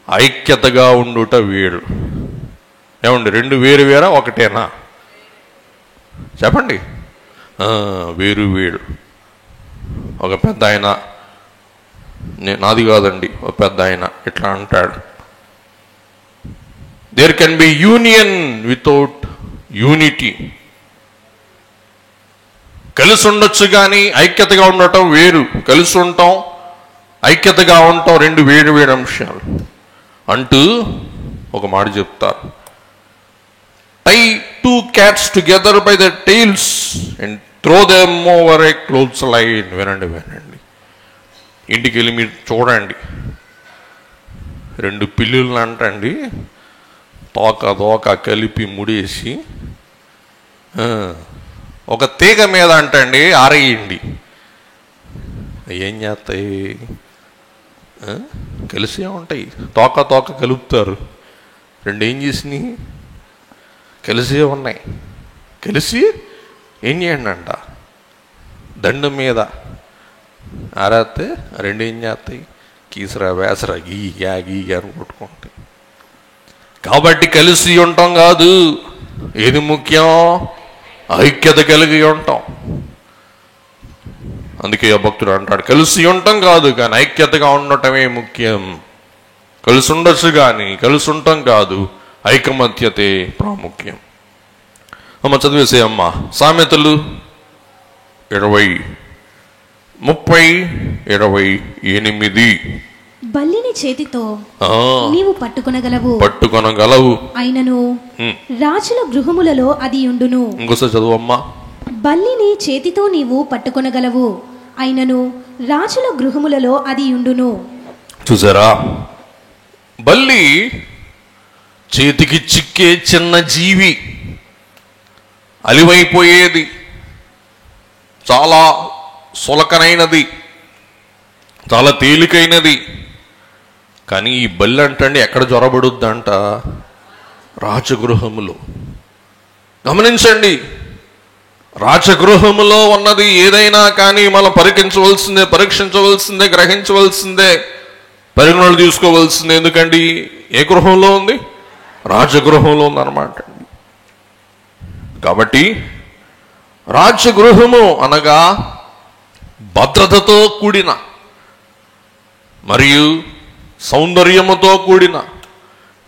ఐక్యతగా ఉండుట వేరు. ఏమండి, రెండు వేరు వేరా ఒకటేనా? చెప్పండి. వేరు వేరు. ఒక పెద్ద ఆయన, నాది కాదండి, ఒక పెద్ద ఆయన ఇట్లా అంటాడు, there can be union without unity. కలిసి ఉండొచ్చు కానీ ఐక్యతగా ఉండటం వేరు. కలిసి ఉంటాం, ఐక్యతగా ఉంటాం, రెండు వేరు వేరు అంశాలు అంటూ ఒక మాట చెప్తారు. Tie two cats together by the tails and throw them over a clothes line. వినండి వినండి, ఇంటికి వెళ్ళి మీరు చూడండి, రెండు పిల్లులను అంటండి తోక కలిపి ముడేసి ఒక తీగ మీద అంటండి ఆరేయండి. ఏం చేస్తాయి? కలిసే ఉంటాయి. తోక కలుపుతారు. రెండు ఏం చేసినాయి? కలిసే ఉన్నాయి. కలిసి ఏం చేయండి అంట, దండు మీద ఆరేస్తే రెండు ఏం చేస్తాయి? కీసరా వేసరా గీగా అని కొట్టుకుంటాయి. కాబట్టి కలిసి ఉంటాం కాదు, ఏది ముఖ్యం? ఐక్యత కలిగి ఉంటాం. అందుకే ఆ భక్తుడు అంటాడు, కలిసి ఉండటం కాదు కానీ ఐక్యతగా ఉండటమే ముఖ్యం. కలిసి ఉండొచ్చు కానీ కలిసి ఉండటం కాదు, ఐకమత్యతే ప్రాముఖ్యం. అమ్మ చదివేసే అమ్మ, సామెతలు 20:30-28. బల్లిని చేతితో నీవు పట్టుకొనగలవు, అయినను రాజుల గృహములలో అది ఉండును. ఇంకోసారి చదువు అమ్మా. బల్లిని చేతితో నీవు పట్టుకొనగలవు, అయినను రాజుల గృహములలో అది ఉండును. చూసారా, బల్లి చేతికి చిక్కే చిన్న జీవి, అలివైపోయేది, చాలా సులకనైనది, చాలా తేలికైనది. కానీ ఈ బల్లి అంటండి ఎక్కడ జ్వరబడుద్దంట? రాజగృహములో. గమనించండి, రాజగృహములో ఉన్నది ఏదైనా కానీ మనం పరీక్షించవలసిందే, గ్రహించవలసిందే, పరిగణనలు తీసుకోవలసిందే. ఎందుకండి? ఏ గృహంలో ఉంది? రాజగృహంలో ఉందన్నమాట. కాబట్టి రాజగృహము అనగా భద్రతతో కూడిన మరియు సౌందర్యముతో కూడిన,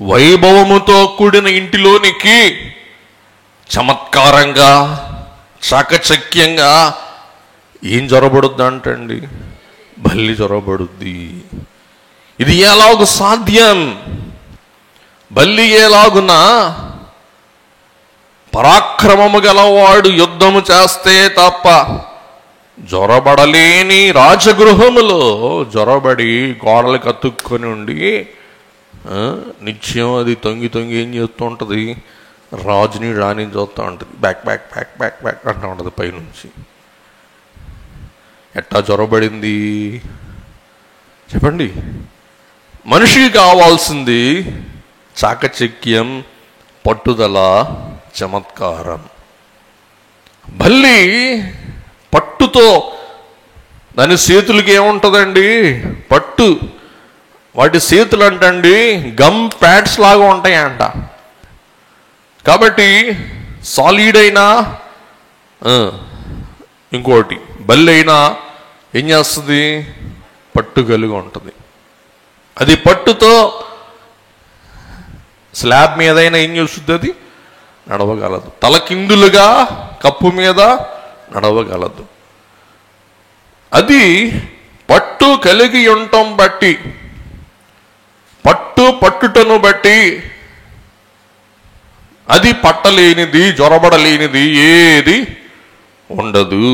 వైభవముతో కూడిన ఇంటిలోనికి చమత్కారంగా, చాకచక్యంగా ఏం జ్వరబడుద్ది అంటండి? బల్లి జ్వరబడుద్ది. ఇది ఎలాగూ సాధ్యం? బల్లి ఎలాగునా పరాక్రమము గలవాడు యుద్ధము చేస్తే తప్ప జ్వరబడలేని రాజగృహములో జ్వరబడి గోడలు కత్తుక్కొని ఉండి నిత్యం అది తొంగి ఏం చేస్తూ ఉంటుంది? రాజుని రాణిని చూస్తూ ఉంటుంది. బ్యాక్ అంటూ ఉంటుంది పైనుంచి. ఎట్టా జ్వరబడింది చెప్పండి? మనిషికి కావాల్సింది చాకచక్యం, పట్టుదల, చమత్కారం. బల్లి పట్టుతో, దాని చేతులకి ఏముంటుందండి? పట్టు. వాటి చేతులు అంటండి గమ్ ప్యాడ్స్ లాగా ఉంటాయంట. కాబట్టి సాలిడ్ అయినా ఇంకోటి బల్లి అయినా ఏం చేస్తుంది? పట్టు కలిగి ఉంటుంది. అది పట్టుతో స్లాబ్ మీదైనా ఏం చేస్తుంది? అది నడవగలదు. తలకిందులుగా కప్పు మీద నడవగలదు. అది పట్టు కలిగి ఉండటం బట్టి, పట్టుటను బట్టి అది పట్టలేనిది, జ్వరబడలేనిది ఏది ఉండదు.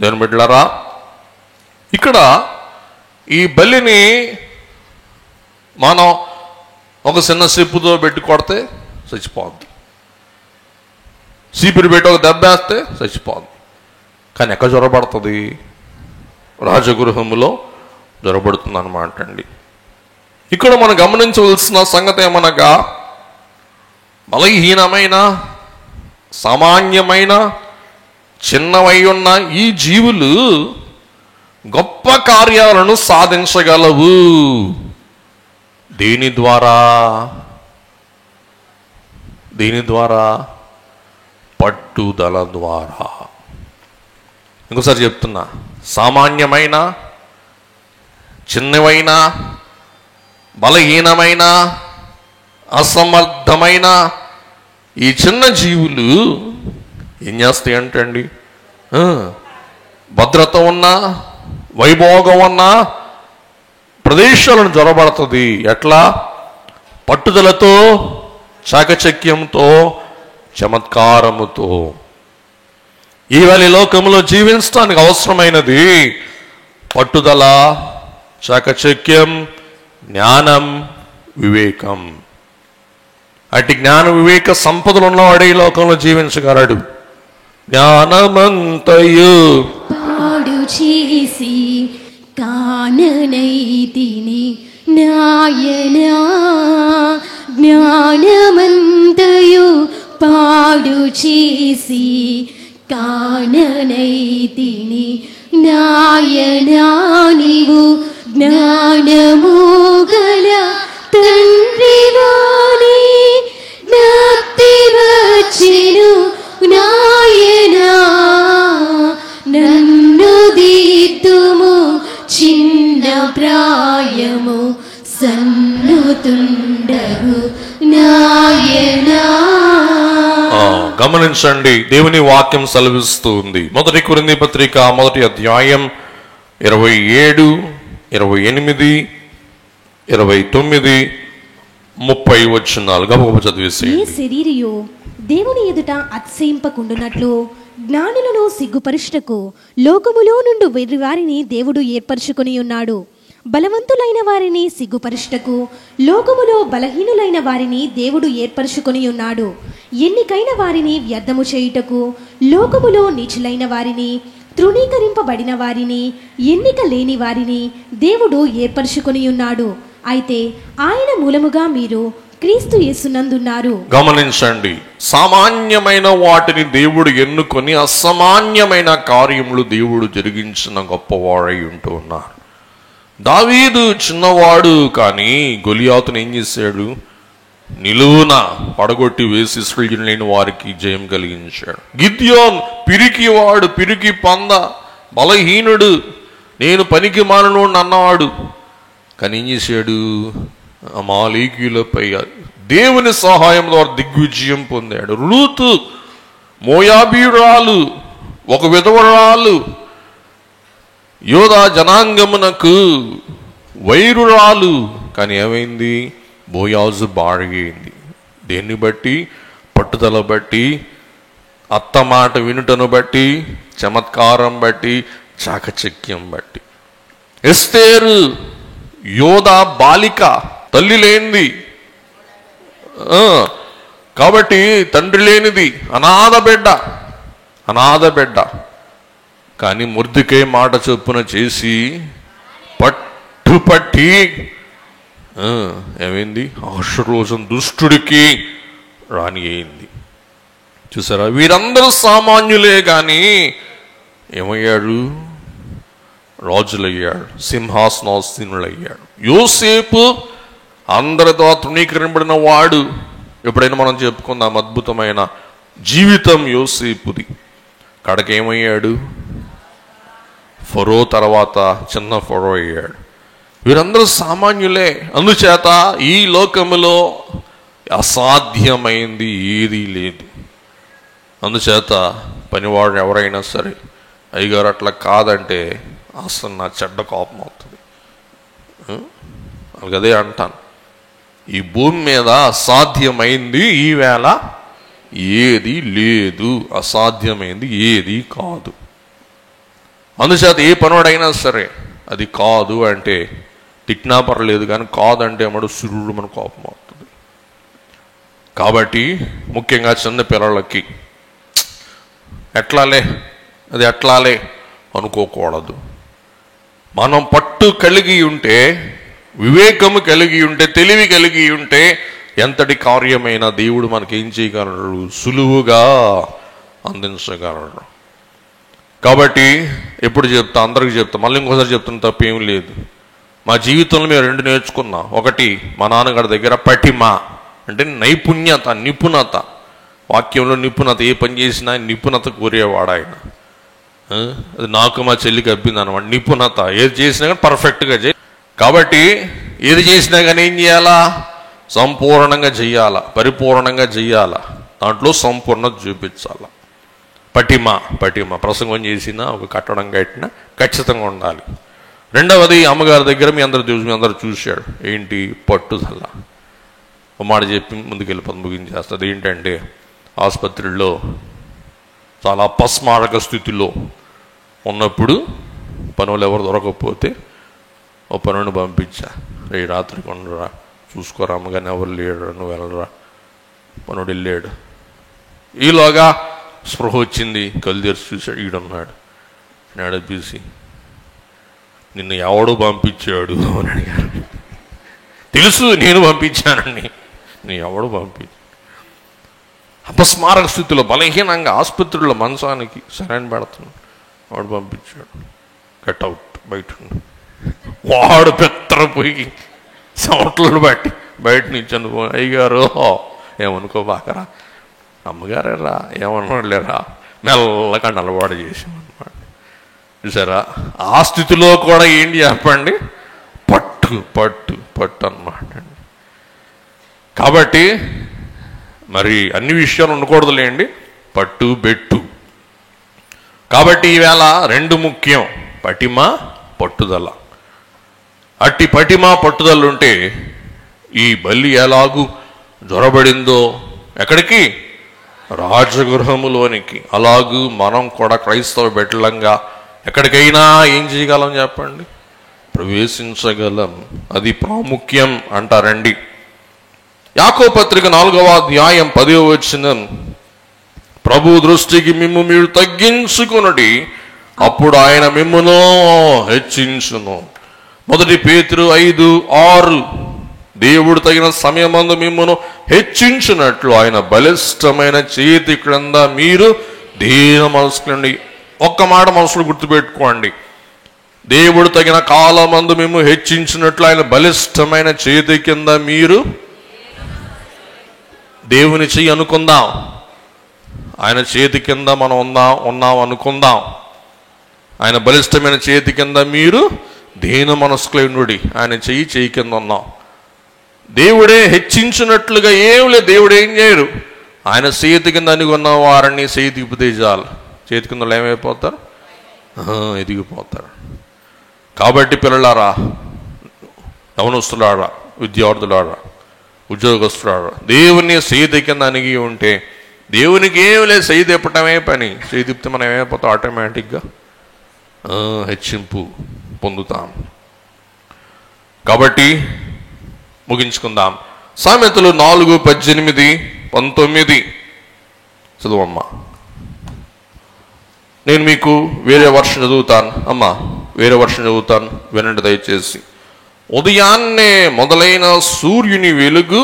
నేను బిడ్డలారా, ఇక్కడ ఈ బలిని మనం ఒక చిన్న సిప్పుతో పెట్టి కొడితే చచ్చిపోద్ది, సీపిరి పెట్టి ఒక దెబ్బేస్తే చచ్చిపోద్ది. కానీ ఎక్కడ జ్వరబడుతుంది? రాజగృహములో జ్వరబడుతుంది అన్నమాట అండి. ఇక్కడ మనం గమనించవలసిన సంగతి ఏమనగా, బలహీనమైన, సామాన్యమైన, చిన్నవై ఉన్న ఈ జీవులు గొప్ప కార్యాలను సాధించగలవు. దేని ద్వారా? పట్టుదల ద్వారా. ఇంకోసారి చెప్తున్నా, సామాన్యమైన, చిన్నవైన, బలహీనమైన, అసమర్థమైన ఈ చిన్న జీవులు ఏం చేస్తాయి అంటండి? భద్రత ఉన్న, వైభోగం ఉన్న ప్రదేశాలను జ్వరబడుతుంది. ఎట్లా? పట్టుదలతో, చాకచక్యంతో, చమత్కారముతో. ఈవేళ లోకంలో జీవించడానికి అవసరమైనది పట్టుదల, చాకచక్యం, జ్ఞానం, వివేకం. అటు జ్ఞాన వివేక సంపదలు ఉన్నవాడే ఈ లోకంలో జీవించగలడు. జ్ఞానమంతయు పాడు చేసి కాననైతిని నాయనా, జ్ఞానమంతయు పాడు చేసి కాననైతిని నాయనా, నీవు జ్ఞానము గల తండ్రివాని జ్ఞప్తి వచ్చెను నాయనా, నన్ను దిద్దుము చిన్న ప్రాయము సన్నుతుండగు నాయనా. గమనించండి, దేవుని వాక్యం సెలవిస్తూ ఉంది. 1 కొరింథీ పత్రిక 1వ అధ్యాయం 27, 28, 29, 30 వచనాలు గబగబ చదివేసి. ఏ శరీరియు దేవుని ఎదుట అతిశయింపకుండునట్లు జ్ఞానులను సిగ్గుపరుచుటకు లోకములో నుండి వెర్రి వారిని దేవుడు ఏర్పరచుకొని ఉన్నాడు. బలవంతులైన వారిని సిగ్గుపరుచుటకు లోకములో బలహీనులైన వారిని దేవుడు ఏర్పరచుకొని ఉన్నాడు. ఎన్నికైన వారిని వ్యర్థము చేయుటకు లోకములో నీచులైన వారిని, తృణీకరింపబడిన వారిని, ఎన్నిక లేని వారిని దేవుడు ఏర్పరచుకొని ఉన్నాడు. అయితే ఆయన మూలముగా మీరు క్రీస్తు యేసునందున్నారు. గమనించండి, సామాన్యమైన వాటిని దేవుడు ఎన్నుకొని అసామాన్యమైన కార్యములు దేవుడు జరిగించిన గొప్పవాడై ఉంటూ ఉన్నారు. దావీదు చిన్నవాడు, కానీ గొలియాతును ఏం చేశాడు? నిలువున పడగొట్టి వేసి ఇశ్రాయేలీయులైన వారికి జయం కలిగించాడు. గిద్యోన్ పిరికివాడు, పిరికి పంద, బలహీనుడు, నేను పనికి మానను అన్నవాడు, కానీ ఏం చేశాడు? అమాలేకీయులపై దేవుని సహాయం ద్వారా దిగ్విజయం పొందాడు. రూతు మోయాబీయురాలు, ఒక విధవరాలు, యోధా జనాంగమునకు వైరురాలు, కానీ ఏమైంది? బోయాజు భార్యయింది. దేన్ని బట్టి? పట్టుదల బట్టి, అత్త మాట వినుటను బట్టి, చమత్కారం బట్టి, చాకచక్యం బట్టి. ఎస్తేరు యోధా బాలిక, తల్లి లేనిది, కాబట్టి తండ్రి లేనిది, అనాథ బిడ్డ, కానీ మొర్దెకై మాట చొప్పున చేసి పట్టుపట్టి ఏమైంది? ఆశీర్వాదం దుష్టుడికి రాణి అయింది. చూసారా? వీరందరూ సామాన్యులే, కానీ ఏమయ్యాడు? రాజులయ్యాడు, సింహాసనాసీనులయ్యాడు. యోసేపు అందరితో తృణీకరింపబడిన వాడు. ఎప్పుడైనా మనం చెప్పుకుందాం అద్భుతమైన జీవితం యోసేపుది. కడకేమయ్యాడు? ఫరో తర్వాత చిన్న ఫరో అయ్యాడు. వీరందరూ సామాన్యులే. అందుచేత ఈ లోకములో అసాధ్యమైంది ఏదీ లేదు. అందుచేత పనివాడు ఎవరైనా సరే, అయ్యగారు అట్లా కాదంటే అసలు నా చెడ్డ కోపం అవుతుంది. అదే అంటాను, ఈ భూమి మీద అసాధ్యమైంది ఈవేళ ఏది లేదు, అసాధ్యమైంది ఏది కాదు. అందుచేత ఏ పనుడైనా సరే అది కాదు అంటే తిట్టినా పర్లేదు, కానీ కాదంటే అమ్మడు సురుడు మన కోపం అవుతుంది. కాబట్టి ముఖ్యంగా చిన్న పిల్లలకి అది ఎట్లాలే అనుకోకూడదు. మనం పట్టు కలిగి ఉంటే, వివేకము కలిగి ఉంటే, తెలివి కలిగి ఉంటే ఎంతటి కార్యమైనా దేవుడు మనకేం చేయగలడు? సులువుగా అందించగలడు. కాబట్టి ఎప్పుడు చెప్తా, అందరికీ చెప్తా, మళ్ళీ ఇంకోసారి చెప్తున్న తప్పేం లేదు. మా జీవితంలో మేము 2 నేర్చుకున్నాం. ఒకటి, మా నాన్నగారి దగ్గర పటిమ అంటే నైపుణ్యత, నిపుణత. వాక్యంలో నిపుణత, ఏ పని చేసినా నిపుణత కోరేవాడు ఆయన. అది నాకు మా చెల్లికి అబ్బింది అనమాట. నిపుణత, ఏది చేసినా కానీ పర్ఫెక్ట్గా చేయి. కాబట్టి ఏది చేసినా కానీ ఏం చేయాలా? సంపూర్ణంగా చెయ్యాలా, పరిపూర్ణంగా చెయ్యాలా, దాంట్లో సంపూర్ణత చూపించాలా. పటిమ ప్రసంగం చేసినా, ఒక కట్టడం కట్టినా ఖచ్చితంగా ఉండాలి. రెండవది, అమ్మగారి దగ్గర మీ అందరూ చూశాడు ఏంటి? పట్టుదల. ఒక మాట చెప్పి ముందుకెళ్ళి ముగించేస్తుంది. ఏంటంటే, ఆసుపత్రిలో చాలా అపస్మారక స్థితిలో ఉన్నప్పుడు పనులు ఎవరు దొరకకపోతే ఓ పనుని పంపించా, రే రాత్రి కొనరా, చూసుకోరా, అమ్మగాని ఎవరు లేడరా, నువ్వు వెళ్ళరా మనోడు వెళ్ళాడు. ఈలోగా స్పృహ వచ్చింది, కళ్ళు తెరిచి చూశాడు, ఈడున్నాడు. నడిపేసి నిన్ను ఎవడు పంపించాడు అని అడిగారు. తెలుసు నేను పంపించానండి. నీ ఎవడు పంపించాడు? అపస్మారక స్థితిలో బలహీనంగా ఆసుపత్రిలో మంచానికి సరైన పెడుతున్నాడు. వాడు పంపించాడు. గట్ అవుట్, బయట వాడు పెత్తరపోయి సంవత్సరాలు బట్టి బయట నుంచి అనుకో, అయ్యగారు ఏమనుకోబాకరా, అమ్మగారేరా ఏమనలేరా, మెల్లగా నలవాడు చేసామన్నమాట. చూసారా, ఆ స్థితిలో కూడా ఏంటి చెప్పండి, పట్టు పట్టు పట్టు అన్నమాట. కాబట్టి మరి అన్ని విషయాలు ఉండకూడదులేండి, పట్టు బెట్టు. కాబట్టి ఈవేళ రెండు ముఖ్యం, పటిమ పట్టుదల. అట్టి పటిమ పట్టుదల ఉంటే ఈ బలి ఎలాగూ జ్వరబడిందో ఎక్కడికి, రాజగృహములోనికి, అలాగూ మనం కూడా క్రైస్తవ బిడ్డలంగా ఎక్కడికైనా ఏం చేయగలం చెప్పండి, ప్రవేశించగలం. అది ప్రాముఖ్యం అంటారండి. యాకోబు పత్రిక 4వ అధ్యాయం 10వ వచనం, ప్రభు దృష్టికి మిమ్ము మీరు తగ్గించుకొనుడి, అప్పుడు ఆయన మిమ్మును హెచ్చించును. 1 పేతురు 5:6, దేవుడు తగిన సమయమందు మిమ్మును హెచ్చించినట్లు ఆయన బలిష్టమైన చేతి క్రింద మీరు దీన మనసుకులండి. ఒక్క మాట మనసులో గుర్తుపెట్టుకోండి, దేవుడు తగిన కాలమందు మేము హెచ్చించినట్లు ఆయన బలిష్టమైన చేతి కింద మీరు, దేవుని చెయ్యి అనుకుందాం, ఆయన చేతి కింద మనం ఉన్నాం అనుకుందాం. ఆయన బలిష్టమైన చేతి కింద మీరు దీన మనస్కులైనడి, ఆయన చెయ్యి కింద ఉన్నాం. దేవుడే హెచ్చించినట్లుగా ఏం లేదు, దేవుడు ఏం చేయరు. ఆయన చేతి కింద అనుకున్న వారిని చేయి తిప్పితే చాలు, చేతి కింద ఏమైపోతారు, ఎదిగిపోతారు. కాబట్టి పిల్లలారా, యవనస్తులారా, విద్యార్థులారా, ఉద్యోగస్తులారా, దేవుని చేతి కింద అణిగి ఉంటే దేవునికి ఏం లేదు, చేయి తిప్పటమే పని. చేయి తిప్పితే మనం ఏమైపోతాం, ఆటోమేటిక్గా హెచ్చింపు పొందుతాం. కాబట్టి ముగించుకుందాం. సామెతలు 4:18-19 చదువమ్మా. నేను మీకు వేరే వర్షం చదువుతాను అమ్మా, వేరే వర్షం చదువుతాను, వినండి దయచేసి. ఉదయాన్నే మొదలైన సూర్యుని వెలుగు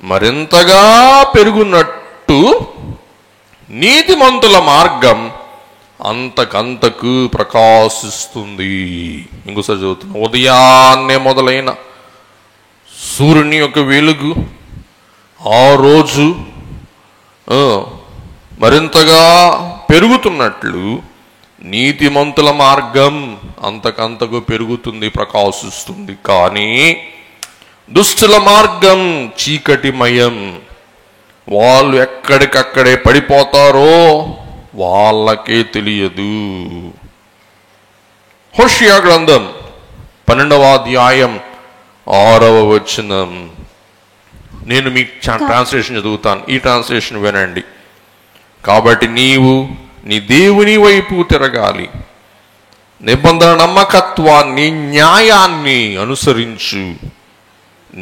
మరింతగా పెరుగునట్టు నీతిమంతుల మార్గం అంతకంతకు ప్రకాశిస్తుంది. ఇంకోసారి చదువుతున్నా. ఉదయాన్నే మొదలైన సూర్యుని యొక్క వెలుగు ఆ రోజు మరింతగా పెరుగుతున్నట్లు నీతిమంతుల మార్గం అంతకంతకు పెరుగుతుంది, ప్రకాశిస్తుంది. కానీ దుష్టుల మార్గం చీకటిమయం, వాళ్ళు ఎక్కడికక్కడే పడిపోతారో వాళ్ళకే తెలియదు. హోషియా గ్రంథం 12వ అధ్యాయం 6వ వచనం. నేను మీకు ట్రాన్స్లేషన్ చదువుతాను, ఈ ట్రాన్స్లేషన్ వినండి. కాబట్టి నీవు నీ దేవుని వైపు తిరగాలి, నిబంధన నమ్మకత్వాన్ని, న్యాయాన్ని అనుసరించు,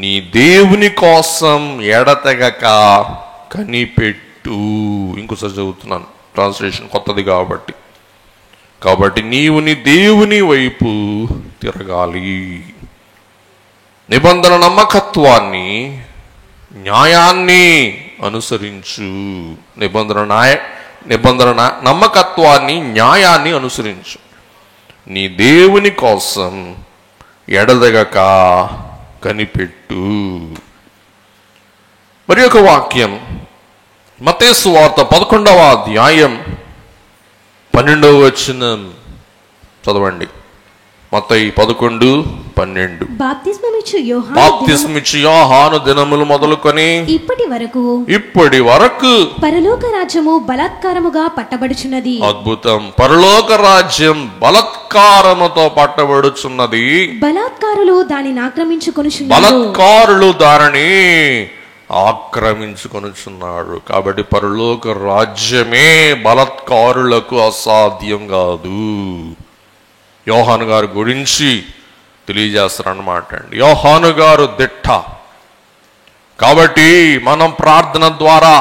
నీ దేవుని కోసం ఎడతెగక కనిపెట్టు. ఇంకోసారి చదువుతున్నాను, ట్రాన్స్లేషన్ కొత్తది కాబట్టి నీవు నీ దేవుని వైపు తిరగాలి, నిబంధన నమ్మకత్వాన్ని, న్యాయాన్ని అనుసరించు. నిబంధన నమ్మకత్వాన్ని, న్యాయాన్ని అనుసరించు, నీ దేవుని కోసం ఎడదగక కనిపెట్టు. మరి ఒక వాక్యం మత్తయి సువార్త 11వ అధ్యాయం 12వ వచనం చదవండి. మత్తయి 11:12. బాప్తిస్మిచ్చు యోహాను దినములు మొదలుకొని ఇప్పటి వరకు పరలోక రాజ్యము బలాత్కారముగా పట్టబడుచున్నది. అద్భుతం. పరలోక రాజ్యం బలాత్కారముతో పట్టబడుచున్నది. బలాత్కారులు దానిని ఆక్రమించుకొనుచున్నారు. కాబట్టి పరలోక రాజ్యమే బలాత్కారులకు అసాధ్యం కాదు. యోహాను గారి గురించి తెలియజేస్తారన్నమాట అండి. యోహాను గారు దిట్ట, కాబట్టి మనం ప్రార్థన ద్వారా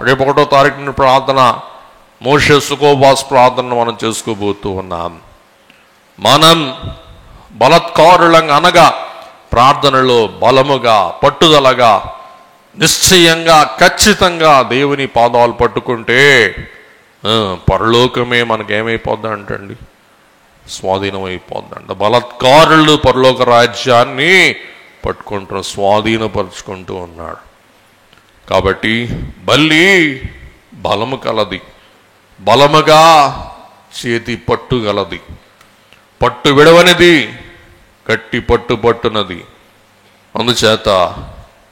రేపు 1వ తారీఖున ప్రార్థన మోషే సుకోబాస్ ప్రార్థనను మనం చేసుకోబోతూ ఉన్నాం. మనం బలత్కారులంగా అనగా ప్రార్థనలో బలముగా పట్టుదలగా నిశ్చయంగా ఖచ్చితంగా దేవుని పాదాలు పట్టుకుంటే పరలోకమే మనకేమైపోద్ది అంటండి, స్వాధీనం అయిపోద్దంట. బలత్కారులు పరలోక రాజ్యాన్ని పట్టుకుంటూ స్వాధీనపరుచుకుంటూ ఉన్నాడు. కాబట్టి బల్లి బలము కలది, బలముగా చేతి పట్టు గలది, పట్టు విడవనిది, గట్టి పట్టు పట్టునది. అందుచేత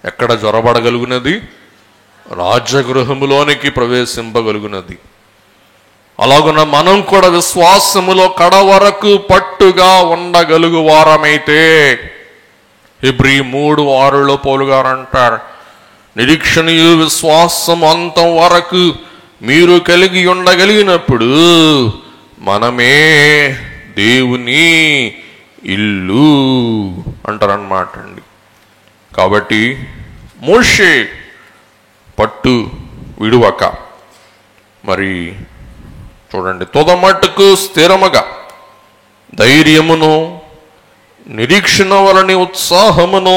ఎక్కడ జొరబడగలుగునది? రాజగృహములోనికి ప్రవేశింపగలుగునది. అలాగున మనం కూడా విశ్వాసములో కడ వరకు పట్టుగా ఉండగలుగు వారమైతే హెబ్రీ 3:6 పౌలు గారు అంటారు, నిరీక్షణయు విశ్వాసం అంతం వరకు మీరు కలిగి ఉండగలిగినప్పుడు మనమే దేవుని ఇల్లు అంటారన్నమాట అండి. కాబట్టి మోషే పట్టు విడువక మరి చూడండి, తుదమట్టుకు స్థిరముగా ధైర్యమును నిరీక్షణ వలని ఉత్సాహమును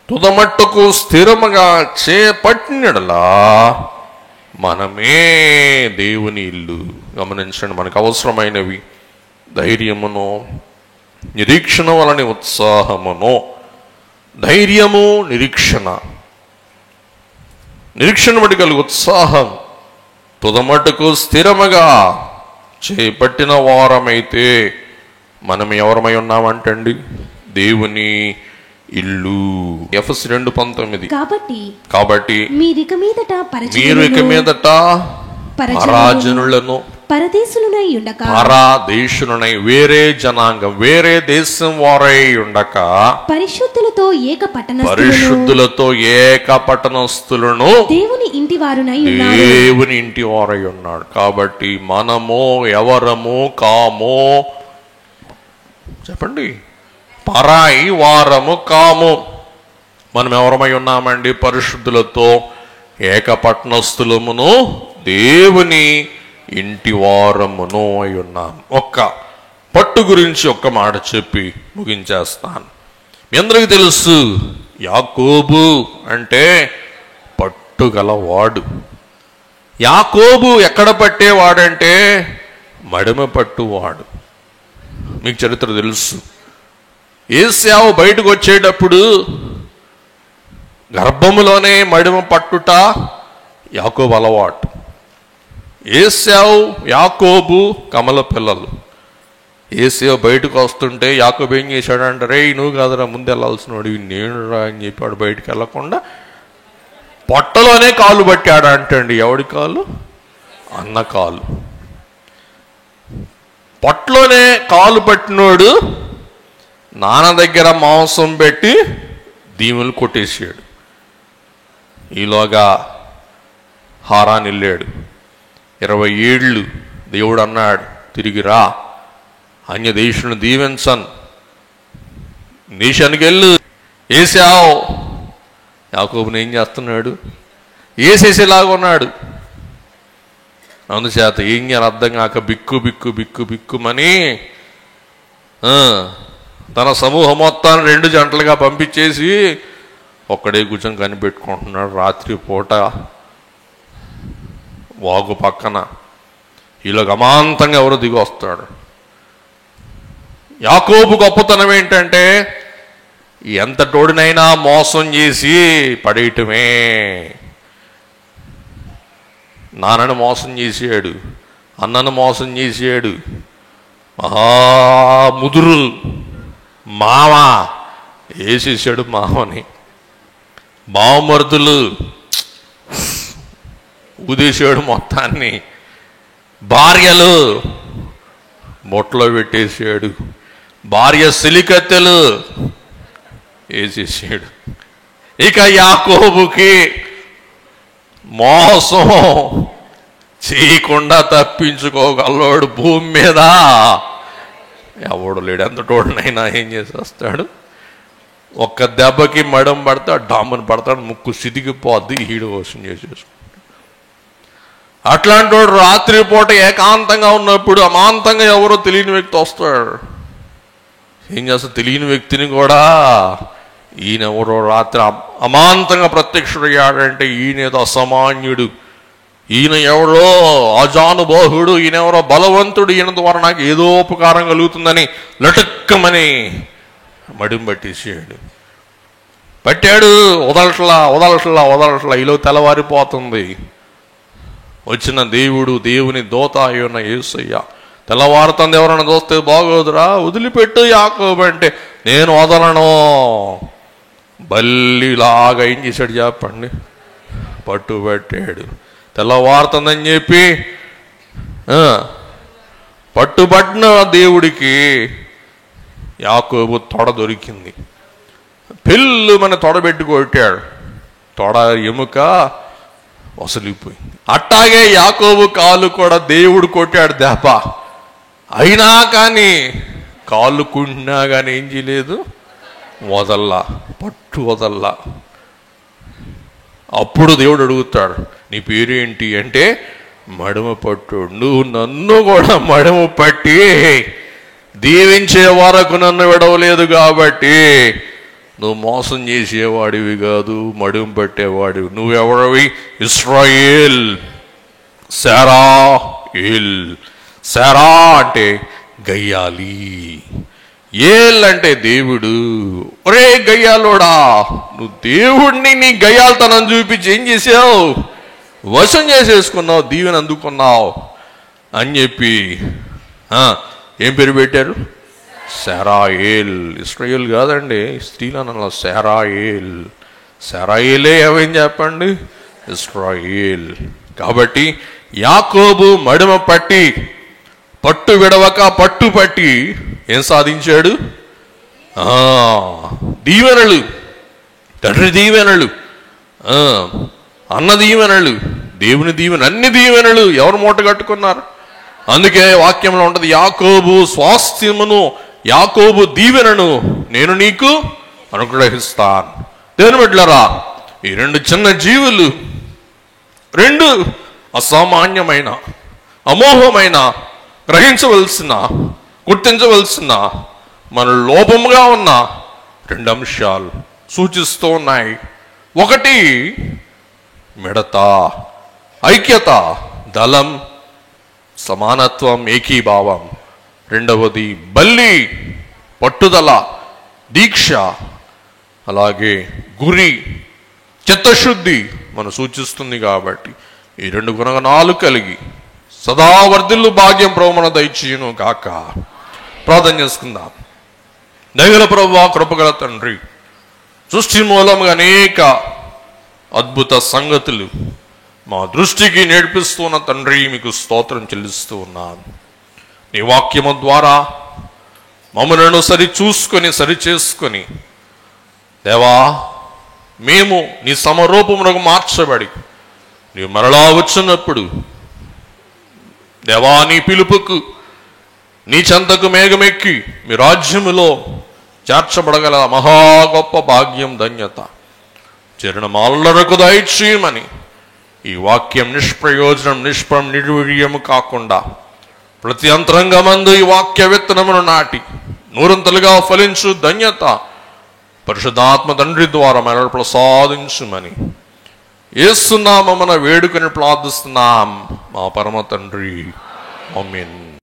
తుదమట్టుకు స్థిరముగా చేపట్టినడలా మనమే దేవుని ఇల్లు. గమనించండి, మనకు అవసరమైనవి ధైర్యమును నిరీక్షణ వలని ఉత్సాహమును. ధైర్యము నిరీక్షణ, నిరీక్షణ బట్టి కలిగి ఉత్సాహం తుదమట్టుకు స్థిరముగా చేపట్టిన వారమైతే మనం ఎవరమై ఉన్నామంటండి? దేవుని ఇల్లు. ఎఫెసీ 2:19. కాబట్టి మీరు ఇక మీదట పరాజనులను పరదేశులనై ఉండక, పరదేశులనై వేరే జనాంగం వేరే దేశం వారై ఉండక పరిశుద్ధులతో ఏక పట్టణస్థులను దేవుని ఇంటి వారై ఉన్నాడు. కాబట్టి మనము ఎవరము కాము చెప్పండి? పరాయి వారము కాము. మనం ఎవరమై ఉన్నామండి? పరిశుద్ధులతో ఏక పట్టణస్థులమును దేవుని ఇంటి వారమును అయి ఉన్నాం. ఒక్క పట్టు గురించి ఒక్క మాట చెప్పి ముగించేస్తాను. మీ అందరికీ తెలుసు, యాకోబు అంటే పట్టుగలవాడు. యాకోబు ఎక్కడ పట్టేవాడంటే మడిమ పట్టువాడు. మీకు చరిత్ర తెలుసు. ఏశావు బయటకు వచ్చేటప్పుడు గర్భములోనే మడిమ పట్టుట యాకోబు అలవాటు. ఏశావు యాకోబు కమల పిల్లలు. ఏశావు బయటకు వస్తుంటే యాకోబు ఏం చేశాడంటే, రే నువ్వు కాదురా ముందు వెళ్ళాల్సిన వాడు, నేను రా అని చెప్పి వాడు బయటకు వెళ్ళకుండా పొట్టలోనే కాలు పట్టాడు అంటండి. ఎవడి కాలు? అన్న కాలు. పొట్టలోనే కాలు పట్టినోడు నాన్న దగ్గర మాంసం పెట్టి దీవులు కొట్టేసాడు. ఈలోగా హారాన్ వెళ్ళాడు. 20 ఏళ్ళు దేవుడు అన్నాడు, తిరిగి రా, అన్య దేశులను దీవించను, దేశానికి వెళ్ళు. ఏశావు యాకోబుని ఏం చేస్తున్నాడు? ఏసేసేలాగా ఉన్నాడు. అందుచేత ఏం చేయాలి అర్థం కాక బిక్కు బిక్కు బిక్కు బిక్కుమని తన సమూహం మొత్తాన్ని 2 జంటలుగా పంపించేసి ఒక్కడే కూర్చొని కనిపెట్టుకుంటున్నాడు. రాత్రి పూట వాగు పక్కన ఇలా గమాంతంగా ఎవరు దిగి వస్తాడు. యాకోబు గొప్పతనం ఏంటంటే ఎంత తోడినైనా మోసం చేసి పడేయటమే. నాన్నను మోసం చేసాడు, అన్నను మోసం చేసాడు, ముదురు మామ వేసేసాడు మామని. బావమరుదులు ఊదేశాడు మొత్తాన్ని. భార్యలు బొట్టలో పెట్టేసాడు. భార్య సిలికత్తెలు వేసేసాడు. ఇక యాకోబుకి మోసం చేయకుండా తప్పించుకోగలవాడు భూమి మీద ఎవడు లేడు. ఎంత తోడునైనా ఏం చేసేస్తాడు? ఒక్క దెబ్బకి మడం పడితే ఆ డామ్మని పడతాడు, ముక్కు సిదిగిపోద్ది, హీడు వసం చేసేసు. అట్లాంటి వాడు రాత్రిపూట ఏకాంతంగా ఉన్నప్పుడు అమాంతంగా ఎవరో తెలియని వ్యక్తి వస్తాడు. ఏం చేస్తాడు? తెలియని వ్యక్తిని కూడా ఈయన ఎవరో రాత్రి అమాంతంగా ప్రత్యక్షుడయ్యాడంటే ఈయన ఏదో అసామాన్యుడు, ఈయన ఎవరో అజానుబాహుడు, ఈయన ఎవరో బలవంతుడు, ఈయన ద్వారా నాకు ఏదో ఉపకారం కలుగుతుందని లటుక్కమని మడిం పట్టేసాడు. పట్టాడు, వదలట్లా ఈలో తెల్లవారిపోతుంది. వచ్చిన దేవుని దూత అయ్యున్న యేసయ్య తెల్లవారుతుంది, ఎవరైనా చూస్తే బాగోదురా, వదిలిపెట్టు యాకోబు అంటే నేను వదలను. బల్లిలాగా ఏం చేశాడు చెప్పండి? పట్టుబట్టాడు. తెల్లవారుతుందని చెప్పి పట్టుబట్టిన దేవుడికి యాకోబు తొడ దొరికింది. పెళ్ళు మన తొడబెట్టి కొట్టాడు, తొడ ఎముక వసలిపోయింది. అట్టాగే యాకోబు కాలు కూడా దేవుడు కొట్టాడు దెబ్బ. అయినా కానీ కాళ్ళు కుండినా కానీ ఏం చేయలేదు, వదల్లా, పట్టు వదల్లా. అప్పుడు దేవుడు అడుగుతాడు, నీ పేరేంటి అంటే మడమ పట్టు. నువ్వు నన్ను కూడా మడమ పట్టి దీవించే వరకు నన్ను విడవలేదు కాబట్టి నువ్వు మోసం చేసేవాడివి కాదు, మడుం పట్టేవాడివి. నువ్వెవడవి? ఇశ్రాయేల్. శారా అంటే గయ్యాలి, ఏల్ అంటే దేవుడు. ఒరే గయ్యాలోడా, నువ్వు దేవుడిని నీ గయ్యాలతనం చూపించి ఏం చేసావు? వశం చేసేసుకున్నావు, దీవెని అందుకున్నావు అని చెప్పి ఏం పేరు పెట్టారు? శారాయేల్. ఇశ్రాయేల్ కాదండి, స్త్రీలనలా శారాయేలే ఏమేం చెప్పండి? ఇశ్రాయేల్. కాబట్టి యాకోబు మడిమ పట్టి పట్టు విడవక పట్టు పట్టి ఏం సాధించాడు? దీవెనలు, తండ్రి దీవెనలు, అన్న దీవెనలు, దేవుని దీవెన, అన్ని దీవెనలు ఎవరు మూట కట్టుకున్నారు? అందుకే వాక్యంలో ఉంటుంది, యాకోబు స్వాస్థ్యమును, యాకోబు దీవెనను నేను నీకు అనుగ్రహిస్తాను. దేవుని బిడ్డలారా, ఈ రెండు చిన్న జీవులు, రెండు అసామాన్యమైన, అమోఘమైన, గ్రహించవలసిన, గుర్తించవలసిన, మన లోపముగా ఉన్న రెండు అంశాలు సూచిస్తూ ఉన్నాయి. ఒకటి మిడత, ఐక్యత, దళం, సమానత్వం, ఏకీభావం. రెండవది బల్లి, పట్టుదల, దీక్ష, అలాగే గురి, చిత్తశుద్ధి మనం సూచిస్తుంది. కాబట్టి ఈ రెండు గుణగణాలు కలిగి సదా వర్ధిల్లు భాగ్యం ప్రభువున దయచేయును గాక. ప్రార్థన చేసుకుందాం. దయగల ప్రభువా, కృపగల తండ్రి, సృష్టి మూలంగా అనేక అద్భుత సంగతులు మా దృష్టికి నేర్పిస్తున్న తండ్రి, మీకు స్తోత్రం చెల్లిస్తూ ఉన్నాను. నీ వాక్యము ద్వారా మమ్మలను సరిచేసుకొని దేవా, మేము నీ సమరూపమునకు మార్చబడి నీవు మరలా వచ్చినప్పుడు దేవా, నీ పిలుపుకు నీ చెంతకు మేఘమెక్కి మీ రాజ్యములో చేర్చబడగల మహా గొప్ప భాగ్యం, ధన్యత చరణమాలరకు దయచేయమని ఈ వాక్యం నిష్ప్రయోజనం, నిర్వీర్యము కాకుండా ప్రతి అంతరంగమందు ఈ వాక్య విత్తనమును నాటి నూరంతలుగా ఫలించు ధన్యత పరిశుద్ధాత్మ తండ్రి ద్వారా మనల్ని ప్రసాదించుమని యేసు నామమున వేడుకొని ప్రార్థిస్తున్నాం మా పరమ తండ్రి. ఆమేన్.